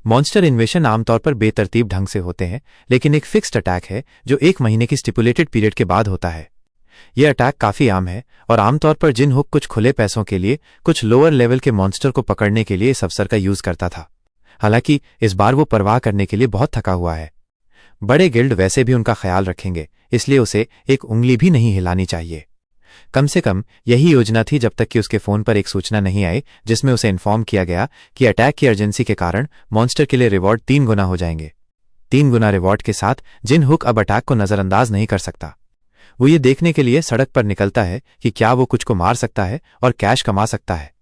मॉन्स्टर इन्वेशन आमतौर पर बेतरतीब ढंग से होते हैं, लेकिन एक फिक्स्ड अटैक है जो 1 महीने की स्टिपुलेटेड पीरियड के बाद होता है। यह अटैक काफी आम है और आमतौर पर जिन हुक कुछ खुले पैसों के लिए कुछ लोअर लेवल के मॉन्स्टर को पकड़ने के लिए इस अवसर का यूज करता था। हालांकि इस बार वो परवाह करने के लिए बहुत थका हुआ है। बड़े गिल्ड वैसे भी उनका ख्याल रखेंगे, इसलिए उसे एक उंगली भी नहीं हिलानी चाहिए। कम से कम यही योजना थी जब तक कि उसके फोन पर एक सूचना नहीं आई जिसमें उसे इन्फॉर्म किया गया कि अटैक की अर्जेंसी के कारण मॉन्स्टर के लिए रिवॉर्ड 3 गुना हो जाएंगे। 3 गुना रिवॉर्ड के साथ जिन हुक अब अटैक को नजरअंदाज नहीं कर सकता। वो ये देखने के लिए सड़क पर निकलता है कि क्या वो कुछ को मार सकता है और कैश कमा सकता है।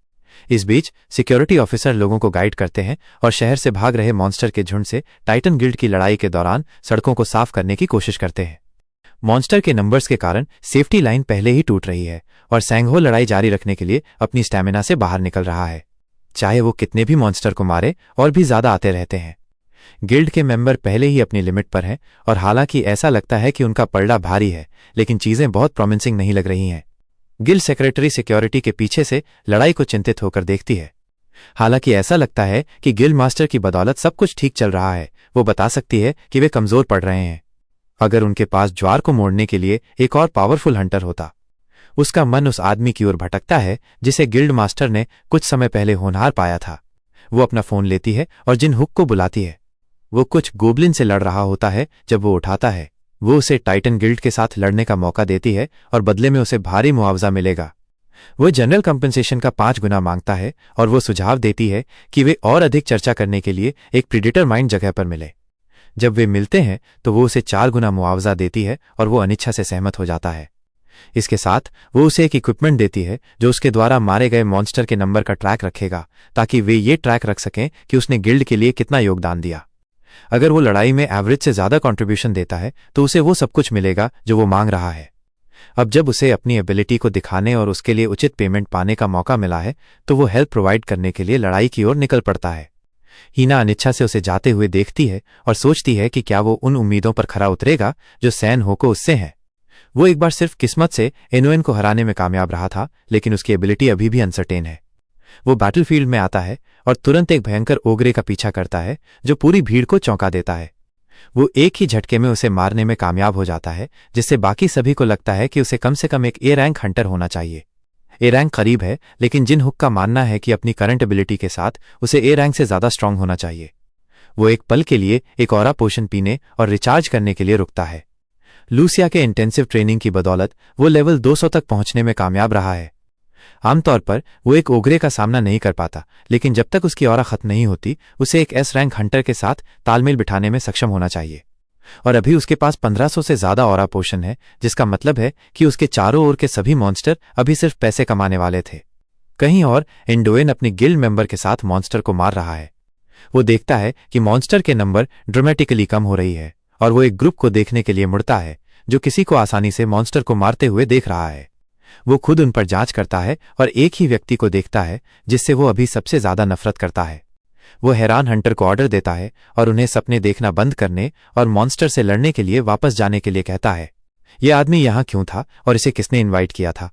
इस बीच सिक्योरिटी ऑफिसर लोगों को गाइड करते हैं और शहर से भाग रहे मॉन्स्टर के झुंड से टाइटन गिल्ड की लड़ाई के दौरान सड़कों को साफ करने की कोशिश करते हैं। मॉन्स्टर के नंबर्स के कारण सेफ्टी लाइन पहले ही टूट रही है और सैंगहो लड़ाई जारी रखने के लिए अपनी स्टैमिना से बाहर निकल रहा है। चाहे वो कितने भी मॉन्स्टर को मारे और भी ज्यादा आते रहते हैं। गिल्ड के मेंबर पहले ही अपनी लिमिट पर हैं और हालांकि ऐसा लगता है कि उनका पलड़ा भारी है, लेकिन चीजें बहुत प्रॉमिसिंग नहीं लग रही हैं। गिल्ड सेक्रेटरी सिक्योरिटी के पीछे से लड़ाई को चिंतित होकर देखती है। हालांकि ऐसा लगता है कि गिल्ड मास्टर की बदौलत सब कुछ ठीक चल रहा है। वो बता सकती है कि वे कमजोर पड़ रहे हैं। अगर उनके पास ज्वार को मोड़ने के लिए एक और पावरफुल हंटर होता। उसका मन उस आदमी की ओर भटकता है जिसे गिल्ड मास्टर ने कुछ समय पहले होनहार पाया था। वो अपना फोन लेती है और जिन हुक को बुलाती है। वो कुछ गोब्लिन से लड़ रहा होता है। जब वो उठाता है, वो उसे टाइटन गिल्ड के साथ लड़ने का मौका देती है और बदले में उसे भारी मुआवजा मिलेगा। वो जनरल कंपनसेशन का 5 गुना मांगता है और वो सुझाव देती है कि वे और अधिक चर्चा करने के लिए एक प्रीडेटर माइंड जगह पर मिले। जब वे मिलते हैं तो वो उसे 4 गुना मुआवजा देती है और वो अनिच्छा से सहमत हो जाता है। इसके साथ वो उसे एक इक्विपमेंट देती है जो उसके द्वारा मारे गए मॉन्स्टर के नंबर का ट्रैक रखेगा, ताकि वे ये ट्रैक रख सकें कि उसने गिल्ड के लिए कितना योगदान दिया। अगर वो लड़ाई में एवरेज से ज्यादा कंट्रीब्यूशन देता है तो उसे वो सब कुछ मिलेगा जो वो मांग रहा है। अब जब उसे अपनी एबिलिटी को दिखाने और उसके लिए उचित पेमेंट पाने का मौका मिला है तो वो हेल्प प्रोवाइड करने के लिए लड़ाई की ओर निकल पड़ता है। हीना अनिच्छा से उसे जाते हुए देखती है और सोचती है कि क्या वो उन उम्मीदों पर खरा उतरेगा जो सैन हो को उससे हैं। वो एक बार सिर्फ किस्मत से एनोएन को हराने में कामयाब रहा था, लेकिन उसकी एबिलिटी अभी भी अनसर्टेन है। वो बैटलफील्ड में आता है और तुरंत एक भयंकर ओगरे का पीछा करता है जो पूरी भीड़ को चौंका देता है। वो एक ही झटके में उसे मारने में कामयाब हो जाता है, जिससे बाकी सभी को लगता है कि उसे कम से कम एक ए रैंक हंटर होना चाहिए। ए रैंक करीब है, लेकिन जिन हुक का मानना है कि अपनी करंट एबिलिटी के साथ उसे ए रैंक से ज्यादा स्ट्रांग होना चाहिए। वो एक पल के लिए एक ऑरा पोशन पीने और रिचार्ज करने के लिए रुकता है। लूसिया के इंटेंसिव ट्रेनिंग की बदौलत वो लेवल 200 तक पहुंचने में कामयाब रहा है। आमतौर पर वो एक ओगरे का सामना नहीं कर पाता, लेकिन जब तक उसकी ऑरा खत्म नहीं होती उसे एक एस रैंक हंटर के साथ तालमेल बिठाने में सक्षम होना चाहिए। और अभी उसके पास 1500 से ज्यादा ऑरा पोशन है, जिसका मतलब है कि उसके चारों ओर के सभी मॉन्स्टर अभी सिर्फ पैसे कमाने वाले थे। कहीं और एंडोएन अपनी गिल्ड मेंबर के साथ मॉन्स्टर को मार रहा है। वो देखता है कि मॉन्स्टर के नंबर ड्रामेटिकली कम हो रही है और वो एक ग्रुप को देखने के लिए मुड़ता है जो किसी को आसानी से मॉन्स्टर को मारते हुए देख रहा है। वो खुद उन पर जांच करता है और एक ही व्यक्ति को देखता है जिससे वो अभी सबसे ज्यादा नफरत करता है। वो हैरान हंटर को ऑर्डर देता है और उन्हें सपने देखना बंद करने और मॉन्स्टर से लड़ने के लिए वापस जाने के लिए कहता है। ये आदमी यहाँ क्यों था और इसे किसने इनवाइट किया था?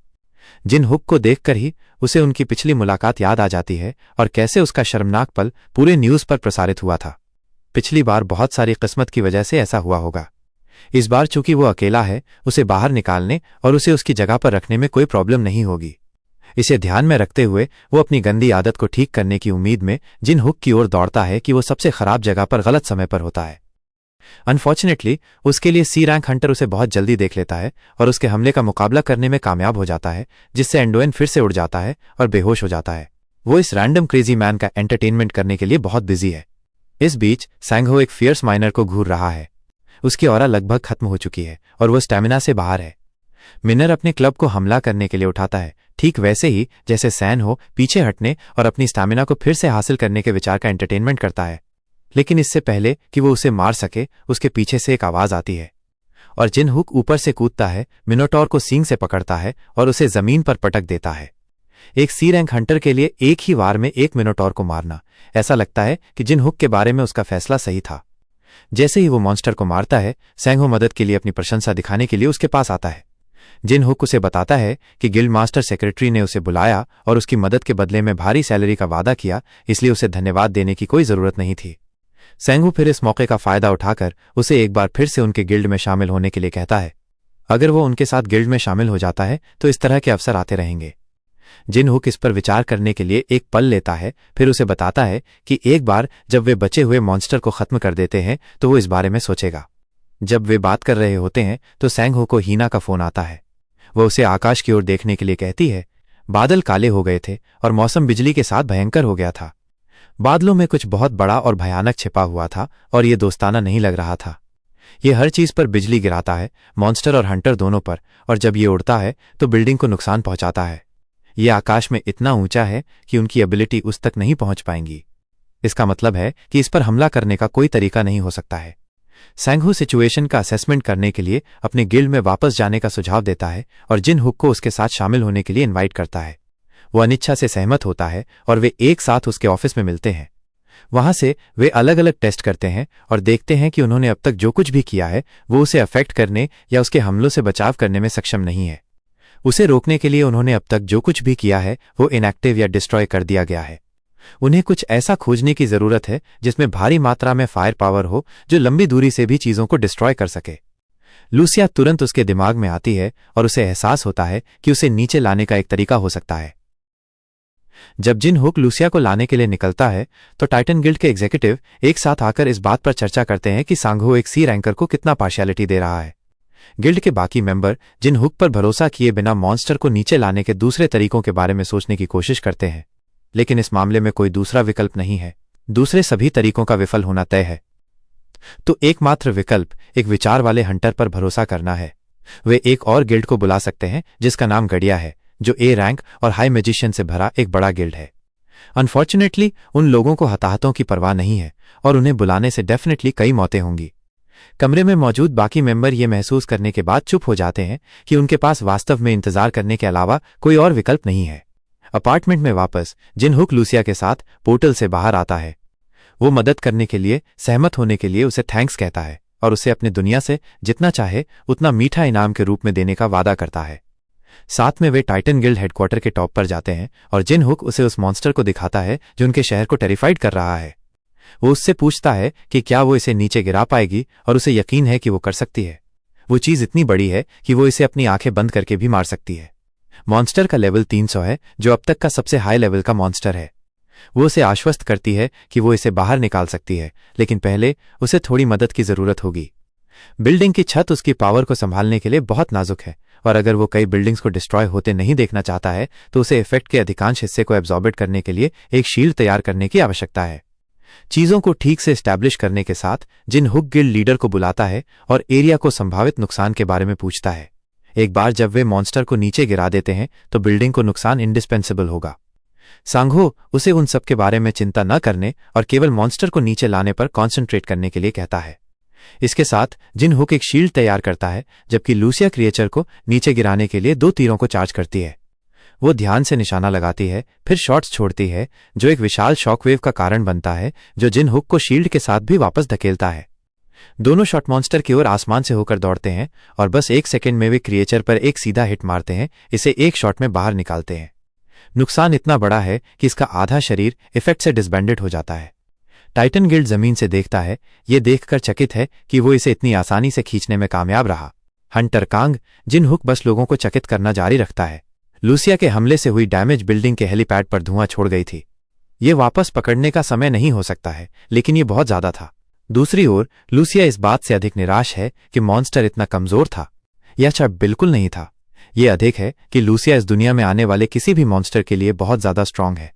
जिन हुक को देखकर ही उसे उनकी पिछली मुलाकात याद आ जाती है और कैसे उसका शर्मनाक पल पूरे न्यूज पर प्रसारित हुआ था। पिछली बार बहुत सारी किस्मत की वजह से ऐसा हुआ होगा। इस बार चूंकि वो अकेला है, उसे बाहर निकालने और उसे उसकी जगह पर रखने में कोई प्रॉब्लम नहीं होगी। इसे ध्यान में रखते हुए वो अपनी गंदी आदत को ठीक करने की उम्मीद में जिन हुक की ओर दौड़ता है कि वो सबसे खराब जगह पर गलत समय पर होता है। अनफॉर्चुनेटली उसके लिए सी रैंक हंटर उसे बहुत जल्दी देख लेता है और उसके हमले का मुकाबला करने में कामयाब हो जाता है, जिससे एंडोएन फिर से उड़ जाता है और बेहोश हो जाता है। वो इस रैंडम क्रेजी मैन का एंटरटेनमेंट करने के लिए बहुत बिजी है। इस बीच सैंगहो एक फियर्स माइनर को घूर रहा है। उसकी ऑरा लगभग खत्म हो चुकी है और वो स्टैमिना से बाहर है। मिनर अपने क्लब को हमला करने के लिए उठाता है, ठीक वैसे ही जैसे सैन हो पीछे हटने और अपनी स्टैमिना को फिर से हासिल करने के विचार का एंटरटेनमेंट करता है। लेकिन इससे पहले कि वो उसे मार सके, उसके पीछे से एक आवाज आती है और जिन हुक ऊपर से कूदता है, मिनोटॉर को सींग से पकड़ता है और उसे जमीन पर पटक देता है। एक सी रैंक हंटर के लिए एक ही वार में एक मिनोटॉर को मारना, ऐसा लगता है कि जिन हुक के बारे में उसका फैसला सही था। जैसे ही वो मॉन्स्टर को मारता है, सैंगहो मदद के लिए अपनी प्रशंसा दिखाने के लिए उसके पास आता है। जिन हुक उसे बताता है कि गिल्ड मास्टर सेक्रेटरी ने उसे बुलाया और उसकी मदद के बदले में भारी सैलरी का वादा किया, इसलिए उसे धन्यवाद देने की कोई जरूरत नहीं थी। सैंगहो फिर इस मौके का फायदा उठाकर उसे एक बार फिर से उनके गिल्ड में शामिल होने के लिए कहता है। अगर वो उनके साथ गिल्ड में शामिल हो जाता है तो इस तरह के अवसर आते रहेंगे। जिन हुक इस पर विचार करने के लिए एक पल लेता है, फिर उसे बताता है कि एक बार जब वे बचे हुए मॉन्स्टर को खत्म कर देते हैं तो वो इस बारे में सोचेगा। जब वे बात कर रहे होते हैं तो सैंगहो को हीना का फोन आता है। वह उसे आकाश की ओर देखने के लिए कहती है। बादल काले हो गए थे और मौसम बिजली के साथ भयंकर हो गया था। बादलों में कुछ बहुत बड़ा और भयानक छिपा हुआ था और ये दोस्ताना नहीं लग रहा था। ये हर चीज पर बिजली गिराता है, मॉन्स्टर और हंटर दोनों पर, और जब ये उड़ता है तो बिल्डिंग को नुकसान पहुंचाता है। ये आकाश में इतना ऊंचा है कि उनकी एबिलिटी उस तक नहीं पहुंच पाएंगी। इसका मतलब है कि इस पर हमला करने का कोई तरीका नहीं हो सकता है। सैंगहो सिचुएशन का असेसमेंट करने के लिए अपने गिल्ड में वापस जाने का सुझाव देता है और जिन हुक को उसके साथ शामिल होने के लिए इनवाइट करता है। वो अनिच्छा से सहमत होता है और वे एक साथ उसके ऑफिस में मिलते हैं। वहां से वे अलग अलग टेस्ट करते हैं और देखते हैं कि उन्होंने अब तक जो कुछ भी किया है वो उसे अफेक्ट करने या उसके हमलों से बचाव करने में सक्षम नहीं है। उसे रोकने के लिए उन्होंने अब तक जो कुछ भी किया है वो इनएक्टिव या डिस्ट्रॉय कर दिया गया है। उन्हें कुछ ऐसा खोजने की जरूरत है जिसमें भारी मात्रा में फायर पावर हो जो लंबी दूरी से भी चीजों को डिस्ट्रॉय कर सके। लूसिया तुरंत उसके दिमाग में आती है और उसे एहसास होता है कि उसे नीचे लाने का एक तरीका हो सकता है। जब जिन हुक लूसिया को लाने के लिए निकलता है तो टाइटन गिल्ड के एग्जीक्यूटिव एक साथ आकर इस बात पर चर्चा करते हैं कि सांगहो एक सी रैंकर को कितना पार्शियलिटी दे रहा है। गिल्ड के बाकी मेंबर जिन हुक पर भरोसा किए बिना मॉन्स्टर को नीचे लाने के दूसरे तरीकों के बारे में सोचने की कोशिश करते हैं, लेकिन इस मामले में कोई दूसरा विकल्प नहीं है। दूसरे सभी तरीकों का विफल होना तय है। तो एकमात्र विकल्प एक विचार वाले हंटर पर भरोसा करना है। वे एक और गिल्ड को बुला सकते हैं जिसका नाम गड़िया है, जो ए रैंक और हाई मैजिशियन से भरा एक बड़ा गिल्ड है। अनफॉर्चुनेटली उन लोगों को हताहतों की परवाह नहीं है और उन्हें बुलाने से डेफिनेटली कई मौतें होंगी। कमरे में मौजूद बाकी मेंबर ये महसूस करने के बाद चुप हो जाते हैं कि उनके पास वास्तव में इंतजार करने के अलावा कोई और विकल्प नहीं है। अपार्टमेंट में वापस जिन हुक लूसिया के साथ पोर्टल से बाहर आता है। वो मदद करने के लिए सहमत होने के लिए उसे थैंक्स कहता है और उसे अपनी दुनिया से जितना चाहे उतना मीठा इनाम के रूप में देने का वादा करता है। साथ में वे टाइटन गिल्ड हेडक्वार्टर के टॉप पर जाते हैं और जिन हुक उसे उस मॉन्स्टर को दिखाता है जो उनके शहर को टेरिफाइड कर रहा है। वो उससे पूछता है कि क्या वो इसे नीचे गिरा पाएगी और उसे यकीन है कि वो कर सकती है। वो चीज इतनी बड़ी है कि वो इसे अपनी आंखें बंद करके भी मार सकती है। मॉन्स्टर का लेवल 300 है, जो अब तक का सबसे हाई लेवल का मॉन्स्टर है। वो उसे आश्वस्त करती है कि वो इसे बाहर निकाल सकती है, लेकिन पहले उसे थोड़ी मदद की जरूरत होगी। बिल्डिंग की छत उसकी पावर को संभालने के लिए बहुत नाजुक है और अगर वो कई बिल्डिंग्स को डिस्ट्रॉय होते नहीं देखना चाहता है तो उसे इफेक्ट के अधिकांश हिस्से को एब्जॉर्बेट करने के लिए एक शील्ड तैयार करने की आवश्यकता है। चीजों को ठीक से एस्टैब्लिश करने के साथ जिन हुक गिल्ड लीडर को बुलाता है और एरिया को संभावित नुकसान के बारे में पूछता है। एक बार जब वे मॉन्स्टर को नीचे गिरा देते हैं तो बिल्डिंग को नुकसान इंडिस्पेंसिबल होगा। सांघो उसे उन सब के बारे में चिंता न करने और केवल मॉन्स्टर को नीचे लाने पर कॉन्सेंट्रेट करने के लिए कहता है। इसके साथ जिन हुक एक शील्ड तैयार करता है जबकि लूसिया क्रिएचर को नीचे गिराने के लिए 2 तीरों को चार्ज करती है। वो ध्यान से निशाना लगाती है, फिर शॉट्स छोड़ती है जो एक विशाल शॉकवेव का कारण बनता है जो जिन हुक को शील्ड के साथ भी वापस धकेलता है। दोनों शॉट मॉन्स्टर की ओर आसमान से होकर दौड़ते हैं और बस 1 सेकंड में वे क्रिएचर पर एक सीधा हिट मारते हैं, इसे एक शॉट में बाहर निकालते हैं। नुकसान इतना बड़ा है कि इसका आधा शरीर इफेक्ट से डिसबैंडेड हो जाता है। टाइटन गिल्ड जमीन से देखता है, ये देखकर चकित है कि वो इसे इतनी आसानी से खींचने में कामयाब रहा। हंटर कांग जिन हुक बस लोगों को चकित करना जारी रखता है। लूसिया के हमले से हुई डैमेज बिल्डिंग के हेलीपैड पर धुआं छोड़ गई थी। ये वापस पकड़ने का समय नहीं हो सकता है, लेकिन ये बहुत ज्यादा था। दूसरी ओर लूसिया इस बात से अधिक निराश है कि मॉन्स्टर इतना कमजोर था। यह अच्छा बिल्कुल नहीं था। ये अधिक है कि लूसिया इस दुनिया में आने वाले किसी भी मॉन्स्टर के लिए बहुत ज्यादा स्ट्रांग है।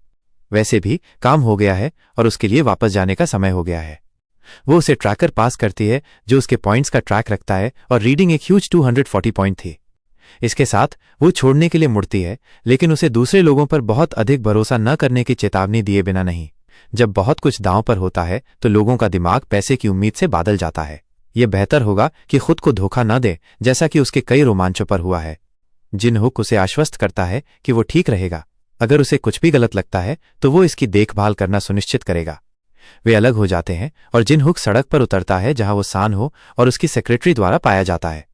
वैसे भी काम हो गया है और उसके लिए वापस जाने का समय हो गया है। वो उसे ट्रैकर पास करती है जो उसके पॉइंट्स का ट्रैक रखता है और रीडिंग एक ह्यूज 240 पॉइंट थी। इसके साथ वो छोड़ने के लिए मुड़ती है, लेकिन उसे दूसरे लोगों पर बहुत अधिक भरोसा न करने की चेतावनी दिए बिना नहीं। जब बहुत कुछ दांव पर होता है तो लोगों का दिमाग पैसे की उम्मीद से बादल जाता है। यह बेहतर होगा कि खुद को धोखा न दे, जैसा कि उसके कई रोमांचों पर हुआ है। जिन हुक उसे आश्वस्त करता है कि वो ठीक रहेगा। अगर उसे कुछ भी गलत लगता है तो वो इसकी देखभाल करना सुनिश्चित करेगा। वे अलग हो जाते हैं और जिन हुक सड़क पर उतरता है जहां वो सांघो और उसकी सेक्रेटरी द्वारा पाया जाता है।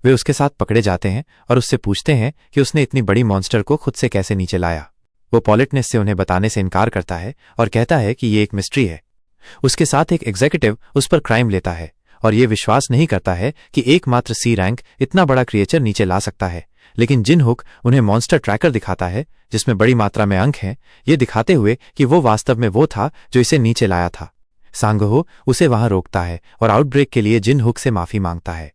वे उसके साथ पकड़े जाते हैं और उससे पूछते हैं कि उसने इतनी बड़ी मॉन्स्टर को खुद से कैसे नीचे लाया। वो पॉलिटनेस से उन्हें बताने से इनकार करता है और कहता है कि ये एक मिस्ट्री है। उसके साथ एक एग्जीक्यूटिव उस पर क्राइम लेता है और ये विश्वास नहीं करता है कि एकमात्र सी रैंक इतना बड़ा क्रिएचर नीचे ला सकता है। लेकिन जिन हुक उन्हें मॉन्स्टर ट्रैकर दिखाता है जिसमें बड़ी मात्रा में अंक हैं, ये दिखाते हुए कि वो वास्तव में वो था जो इसे नीचे लाया था। सांघो उसे वहां रोकता है और आउटब्रेक के लिए जिन हुक से माफी मांगता है।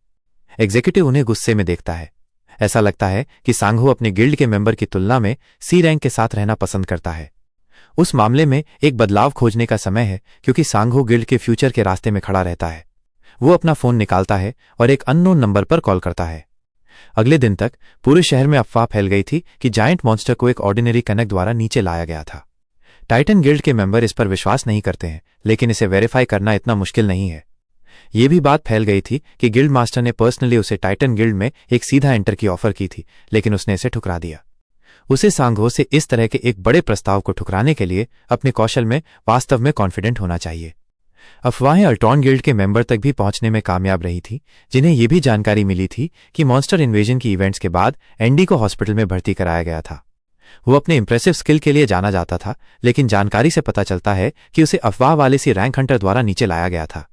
एग्जीक्यूटिव उन्हें गुस्से में देखता है। ऐसा लगता है कि सांघो अपने गिल्ड के मेंबर की तुलना में सी रैंक के साथ रहना पसंद करता है। उस मामले में एक बदलाव खोजने का समय है क्योंकि सांघो गिल्ड के फ्यूचर के रास्ते में खड़ा रहता है। वो अपना फोन निकालता है और एक अननोन नंबर पर कॉल करता है। अगले दिन तक पूरे शहर में अफवाह फैल गई थी कि जायंट मॉन्स्टर को एक ऑर्डिनरी कनेक्ट द्वारा नीचे लाया गया था। टाइटन गिल्ड के मेंबर इस पर विश्वास नहीं करते हैं, लेकिन इसे वेरीफाई करना इतना मुश्किल नहीं है। यह भी बात फैल गई थी कि गिल्ड मास्टर ने पर्सनली उसे टाइटन गिल्ड में एक सीधा एंटर की ऑफर की थी, लेकिन उसने इसे ठुकरा दिया। उसे सांघो से इस तरह के एक बड़े प्रस्ताव को ठुकराने के लिए अपने कौशल में वास्तव में कॉन्फिडेंट होना चाहिए। अफवाहें अल्टॉन गिल्ड के मेंबर तक भी पहुंचने में कामयाब रही थी, जिन्हें यह भी जानकारी मिली थी कि मॉन्स्टर इन्वेजन की इवेंट्स के बाद एंडी को हॉस्पिटल में भर्ती कराया गया था। वो अपने इंप्रेसिव स्किल के लिए जाना जाता था, लेकिन जानकारी से पता चलता है कि उसे अफवाह वाले सी रैंक हंटर द्वारा नीचे लाया गया था।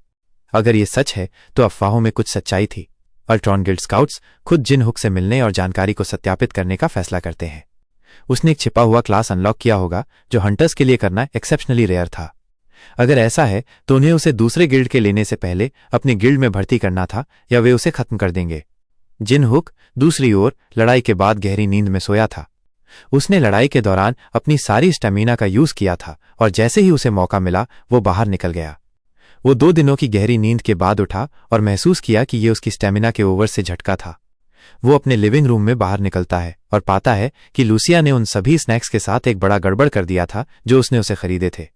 अगर ये सच है तो अफवाहों में कुछ सच्चाई थी। अल्ट्रॉन गिल्ड स्काउट्स खुद जिन हुक से मिलने और जानकारी को सत्यापित करने का फैसला करते हैं। उसने एक छिपा हुआ क्लास अनलॉक किया होगा जो हंटर्स के लिए करना एक्सेप्शनली रेयर था। अगर ऐसा है तो उन्हें उसे दूसरे गिल्ड के लेने से पहले अपनी गिल्ड में भर्ती करना था या वे उसे खत्म कर देंगे। जिन हुक दूसरी ओर लड़ाई के बाद गहरी नींद में सोया था। उसने लड़ाई के दौरान अपनी सारी स्टेमिना का यूज किया था और जैसे ही उसे मौका मिला वो बाहर निकल गया। वो 2 दिनों की गहरी नींद के बाद उठा और महसूस किया कि ये उसकी स्टेमिना के ओवर से झटका था। वो अपने लिविंग रूम में बाहर निकलता है और पाता है कि लूसिया ने उन सभी स्नैक्स के साथ एक बड़ा गड़बड़ कर दिया था जो उसने उसे खरीदे थे।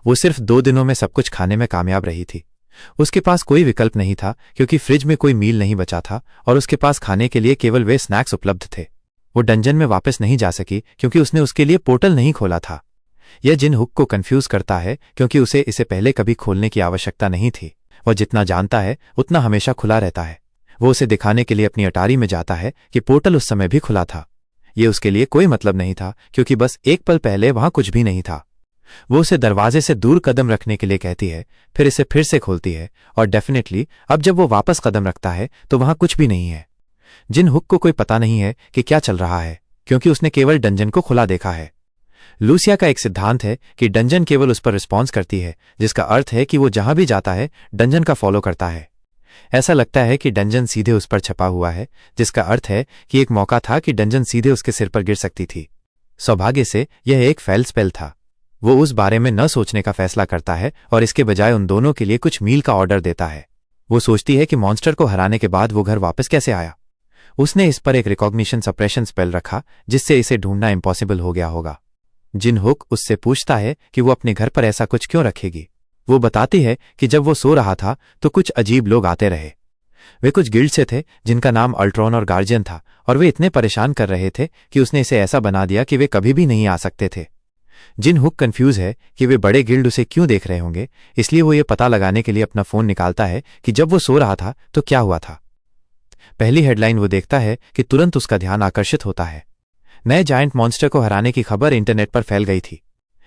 वो सिर्फ 2 दिनों में सब कुछ खाने में कामयाब रही थी। उसके पास कोई विकल्प नहीं था क्योंकि फ्रिज में कोई मील नहीं बचा था और उसके पास खाने के लिए केवल वे स्नैक्स उपलब्ध थे। वो डंजन में वापस नहीं जा सकी क्योंकि उसने उसके लिए पोर्टल नहीं खोला था। यह जिन हुक को कंफ्यूज करता है क्योंकि उसे इसे पहले कभी खोलने की आवश्यकता नहीं थी। वह जितना जानता है उतना हमेशा खुला रहता है। वो उसे दिखाने के लिए अपनी अटारी में जाता है कि पोर्टल उस समय भी खुला था। ये उसके लिए कोई मतलब नहीं था क्योंकि बस एक पल पहले वहां कुछ भी नहीं था। वो उसे दरवाजे से दूर कदम रखने के लिए कहती है, फिर इसे फिर से खोलती है और डेफिनेटली अब जब वो वापस कदम रखता है तो वहां कुछ भी नहीं है। जिन हुक को कोई पता नहीं है कि क्या चल रहा है क्योंकि उसने केवल डंजन को खुला देखा है। लूसिया का एक सिद्धांत है कि डंजन केवल उस पर रिस्पॉन्स करती है, जिसका अर्थ है कि वो जहां भी जाता है डंजन का फॉलो करता है। ऐसा लगता है कि डंजन सीधे उस पर छपा हुआ है, जिसका अर्थ है कि एक मौका था कि डंजन सीधे उसके सिर पर गिर सकती थी। सौभाग्य से यह एक फेल स्पेल था। वो उस बारे में न सोचने का फैसला करता है और इसके बजाय उन दोनों के लिए कुछ मील का ऑर्डर देता है। वो सोचती है कि मॉन्स्टर को हराने के बाद वो घर वापस कैसे आया। उसने इस पर एक रिकॉग्निशन सप्रेशन स्पेल रखा जिससे इसे ढूंढना इम्पॉसिबल हो गया होगा। जिन हुक उससे पूछता है कि वो अपने घर पर ऐसा कुछ क्यों रखेगी। वो बताती है कि जब वो सो रहा था तो कुछ अजीब लोग आते रहे। वे कुछ गिल्ड से थे जिनका नाम अल्ट्रॉन और गार्जियन था और वे इतने परेशान कर रहे थे कि उसने इसे ऐसा बना दिया कि वे कभी भी नहीं आ सकते थे। जिन हुक कंफ्यूज है कि वे बड़े गिल्ड उसे क्यों देख रहे होंगे, इसलिए वो ये पता लगाने के लिए अपना फोन निकालता है कि जब वो सो रहा था तो क्या हुआ था। पहली हेडलाइन वो देखता है कि तुरंत उसका ध्यान आकर्षित होता है। नए जायंट मॉन्स्टर को हराने की खबर इंटरनेट पर फैल गई थी।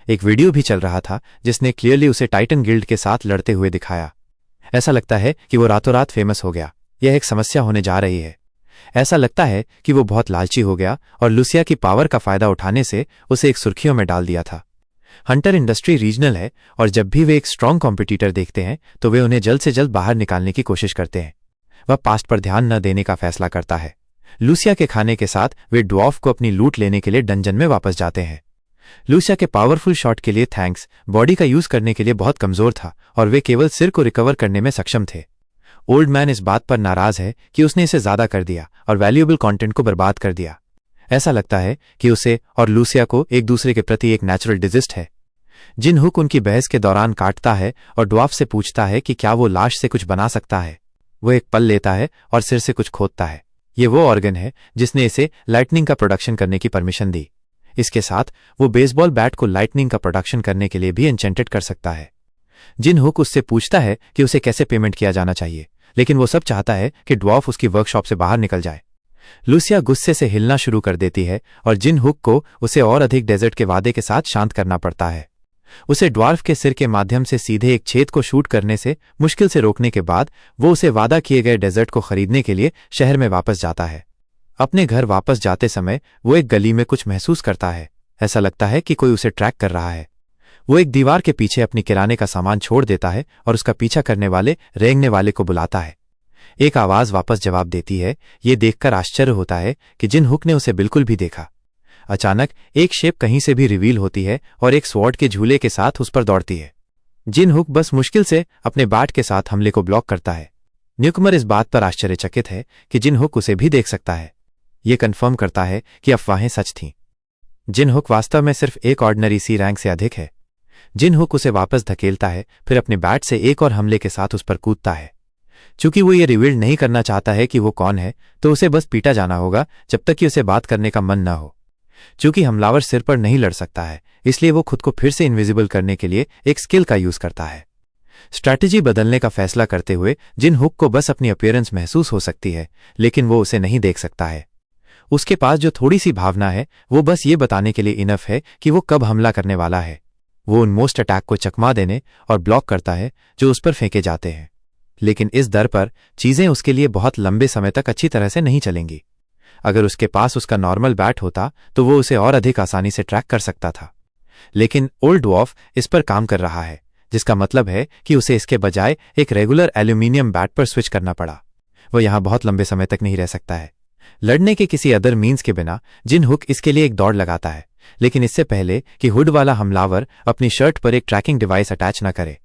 एक वीडियो भी चल रहा था जिसने क्लियरली उसे टाइटन गिल्ड के साथ लड़ते हुए दिखाया। ऐसा लगता है कि वो रातों रात फेमस हो गया। यह एक समस्या होने जा रही है। ऐसा लगता है कि वो बहुत लालची हो गया और लूसिया की पावर का फायदा उठाने से उसे एक सुर्खियों में डाल दिया था। हंटर इंडस्ट्री रीजनल है और जब भी वे एक स्ट्रांग कॉम्पिटिटर देखते हैं तो वे उन्हें जल्द से जल्द बाहर निकालने की कोशिश करते हैं। वह पास्ट पर ध्यान न देने का फैसला करता है। लूसिया के खाने के साथ वे ड्वार्फ को अपनी लूट लेने के लिए डंजन में वापस जाते हैं। लूसिया के पावरफुल शॉट के लिए थैंक्स बॉडी का यूज करने के लिए बहुत कमजोर था और वे केवल सिर को रिकवर करने में सक्षम थे। ओल्ड मैन इस बात पर नाराज है कि उसने इसे ज्यादा कर दिया और वैल्यूएबल कंटेंट को बर्बाद कर दिया। ऐसा लगता है कि उसे और लूसिया को एक दूसरे के प्रति एक नेचुरल डिजिस्ट है। जिन हुक उनकी बहस के दौरान काटता है और ड्वार्फ से पूछता है कि क्या वो लाश से कुछ बना सकता है। वो एक पल लेता है और सिर से कुछ खोदता है। ये वो ऑर्गन है जिसने इसे लाइटनिंग का प्रोडक्शन करने की परमिशन दी। इसके साथ वो बेसबॉल बैट को लाइटनिंग का प्रोडक्शन करने के लिए भी एन्चेंटेड कर सकता है। जिन हुक उससे पूछता है कि उसे कैसे पेमेंट किया जाना चाहिए, लेकिन वो सब चाहता है कि ड्वार्फ उसकी वर्कशॉप से बाहर निकल जाए। लूसिया गुस्से से हिलना शुरू कर देती है और जिन हुक को उसे और अधिक डेजर्ट के वादे के साथ शांत करना पड़ता है। उसे ड्वार्फ के सिर के माध्यम से सीधे एक छेद को शूट करने से मुश्किल से रोकने के बाद वो उसे वादा किए गए डेजर्ट को खरीदने के लिए शहर में वापस जाता है। अपने घर वापस जाते समय वो एक गली में कुछ महसूस करता है। ऐसा लगता है कि कोई उसे ट्रैक कर रहा है। वो एक दीवार के पीछे अपनी किराने का सामान छोड़ देता है और उसका पीछा करने वाले रेंगने वाले को बुलाता है। एक आवाज वापस जवाब देती है। ये देखकर आश्चर्य होता है कि जिन हुक ने उसे बिल्कुल भी देखा। अचानक एक शेप कहीं से भी रिवील होती है और एक स्वॉर्ड के झूले के साथ उस पर दौड़ती है। जिन हुक बस मुश्किल से अपने बाट के साथ हमले को ब्लॉक करता है। न्यूकमर इस बात पर आश्चर्यचकित है कि जिन हुक उसे भी देख सकता है। ये कन्फर्म करता है कि अफवाहें सच थीं। जिन हुक वास्तव में सिर्फ एक ऑर्डिनरी सी रैंक से अधिक है। जिन हुक उसे वापस धकेलता है, फिर अपने बैट से एक और हमले के साथ उस पर कूदता है। चूंकि वो ये रिवील नहीं करना चाहता है कि वो कौन है, तो उसे बस पीटा जाना होगा जब तक कि उसे बात करने का मन न हो। चूंकि हमलावर सिर पर नहीं लड़ सकता है, इसलिए वो खुद को फिर से इनविजिबल करने के लिए एक स्किल का यूज करता है। स्ट्रैटेजी बदलने का फैसला करते हुए जिन हुक को बस अपनी अपीयरेंस महसूस हो सकती है, लेकिन वो उसे नहीं देख सकता है। उसके पास जो थोड़ी सी भावना है वो बस ये बताने के लिए इनफ है कि वो कब हमला करने वाला है। वो उन मोस्ट अटैक को चकमा देने और ब्लॉक करता है जो उस पर फेंके जाते हैं, लेकिन इस दर पर चीजें उसके लिए बहुत लंबे समय तक अच्छी तरह से नहीं चलेंगी। अगर उसके पास उसका नॉर्मल बैट होता तो वो उसे और अधिक आसानी से ट्रैक कर सकता था, लेकिन ओल्ड ड्वार्फ इस पर काम कर रहा है, जिसका मतलब है कि उसे इसके बजाय एक रेगुलर एल्यूमिनियम बैट पर स्विच करना पड़ा। वो यहां बहुत लंबे समय तक नहीं रह सकता है। लड़ने के किसी अदर मीन्स के बिना जिन हुक इसके लिए एक दौड़ लगाता है, लेकिन इससे पहले कि हुड वाला हमलावर अपनी शर्ट पर एक ट्रैकिंग डिवाइस अटैच न करे।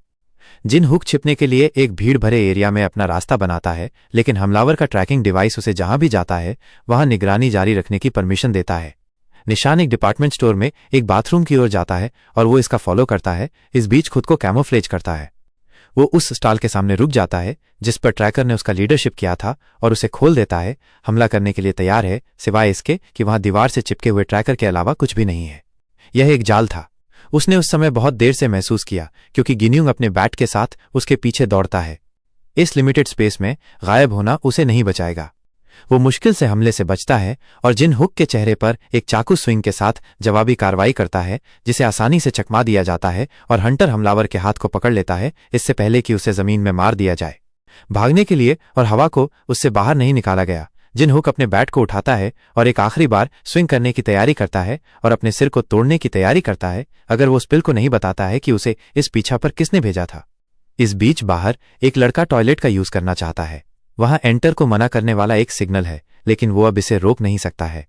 जिन हुक छिपने के लिए एक भीड़ भरे एरिया में अपना रास्ता बनाता है, लेकिन हमलावर का ट्रैकिंग डिवाइस उसे जहां भी जाता है वहां निगरानी जारी रखने की परमिशन देता है। निशान एक डिपार्टमेंट स्टोर में एक बाथरूम की ओर जाता है और वो इसका फॉलो करता है। इस बीच खुद को कैमोफ्लेज करता है। वो उस स्टॉल के सामने रुक जाता है जिस पर ट्रैकर ने उसका लीडरशिप किया था और उसे खोल देता है। हमला करने के लिए तैयार है, सिवाय इसके कि वहां दीवार से चिपके हुए ट्रैकर के अलावा कुछ भी नहीं है। यह एक जाल था। उसने उस समय बहुत देर से महसूस किया, क्योंकि गिन्यूंग अपने बैट के साथ उसके पीछे दौड़ता है। इस लिमिटेड स्पेस में गायब होना उसे नहीं बचाएगा। वो मुश्किल से हमले से बचता है और जिन हुक के चेहरे पर एक चाकू स्विंग के साथ जवाबी कार्रवाई करता है, जिसे आसानी से चकमा दिया जाता है और हंटर हमलावर के हाथ को पकड़ लेता है इससे पहले कि उसे जमीन में मार दिया जाए। भागने के लिए और हवा को उससे बाहर नहीं निकाला गया। जिन हुक अपने बैट को उठाता है और एक आखिरी बार स्विंग करने की तैयारी करता है और अपने सिर को तोड़ने की तैयारी करता है, अगर वो स्पिल को नहीं बताता है कि उसे इस पीछा पर किसने भेजा था। इस बीच बाहर एक लड़का टॉयलेट का यूज करना चाहता है। वहां एंटर को मना करने वाला एक सिग्नल है, लेकिन वो अब इसे रोक नहीं सकता है।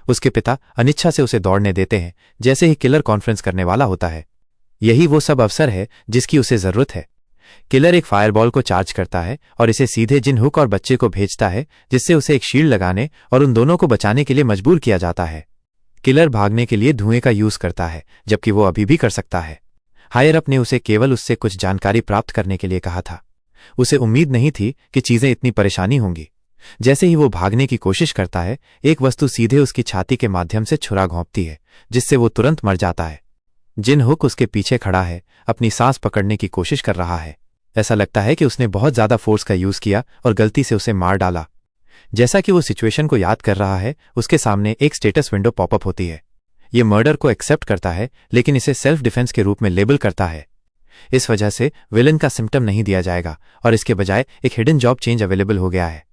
उसके पिता अनिच्छा से उसे दौड़ने देते हैं जैसे ही किलर कॉन्फ्रेंस करने वाला होता है। यही वो सब अवसर है जिसकी उसे जरूरत है। किलर एक फायरबॉल को चार्ज करता है और इसे सीधे जिन हुक और बच्चे को भेजता है, जिससे उसे एक शील्ड लगाने और उन दोनों को बचाने के लिए मजबूर किया जाता है। किलर भागने के लिए धुएं का यूज करता है, जबकि वो अभी भी कर सकता है। हायर अप ने उसे केवल उससे कुछ जानकारी प्राप्त करने के लिए कहा था। उसे उम्मीद नहीं थी कि चीजें इतनी परेशानी होंगी। जैसे ही वो भागने की कोशिश करता है, एक वस्तु सीधे उसकी छाती के माध्यम से छुरा घोंपती है, जिससे वो तुरंत मर जाता है। जिन हुक उसके पीछे खड़ा है, अपनी सांस पकड़ने की कोशिश कर रहा है। ऐसा लगता है कि उसने बहुत ज्यादा फोर्स का यूज किया और गलती से उसे मार डाला। जैसा कि वो सिचुएशन को याद कर रहा है, उसके सामने एक स्टेटस विंडो पॉपअप होती है। ये मर्डर को एक्सेप्ट करता है, लेकिन इसे सेल्फ डिफेंस के रूप में लेबल करता है। इस वजह से विलन का सिम्टम नहीं दिया जाएगा और इसके बजाय एक हिडन जॉब चेंज अवेलेबल हो गया है।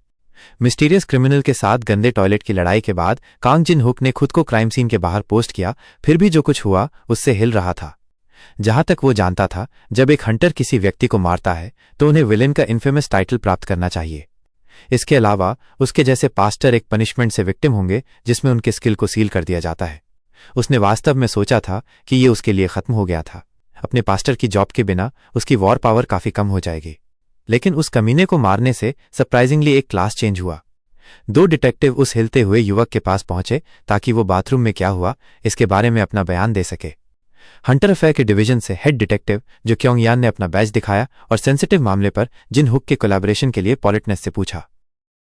मिस्टीरियस क्रिमिनल के साथ गंदे टॉयलेट की लड़ाई के बाद कांग जिन हुक ने खुद को क्राइम सीन के बाहर पोस्ट किया। फिर भी जो कुछ हुआ उससे हिल रहा था। जहां तक वो जानता था, जब एक हंटर किसी व्यक्ति को मारता है तो उन्हें विलेन का इन्फेमस टाइटल प्राप्त करना चाहिए। इसके अलावा उसके जैसे पास्टर एक पनिशमेंट से विक्टिम होंगे जिसमें उनके स्किल को सील कर दिया जाता है। उसने वास्तव में सोचा था कि ये उसके लिए खत्म हो गया था। अपने पास्टर की जॉब के बिना उसकी वॉर पावर काफी कम हो जाएगी। लेकिन उस कमीने को मारने से सरप्राइजिंगली एक क्लास चेंज हुआ। 2 डिटेक्टिव उस हिलते हुए युवक के पास पहुंचे ताकि वो बाथरूम में क्या हुआ इसके बारे में अपना बयान दे सके। हंटर अफेयर के डिवीजन से हेड डिटेक्टिव जो क्योंग यान ने अपना बैज दिखाया और सेंसिटिव मामले पर जिन हुक के कोलैबोरेशन के लिए पॉलिटनेस से पूछा।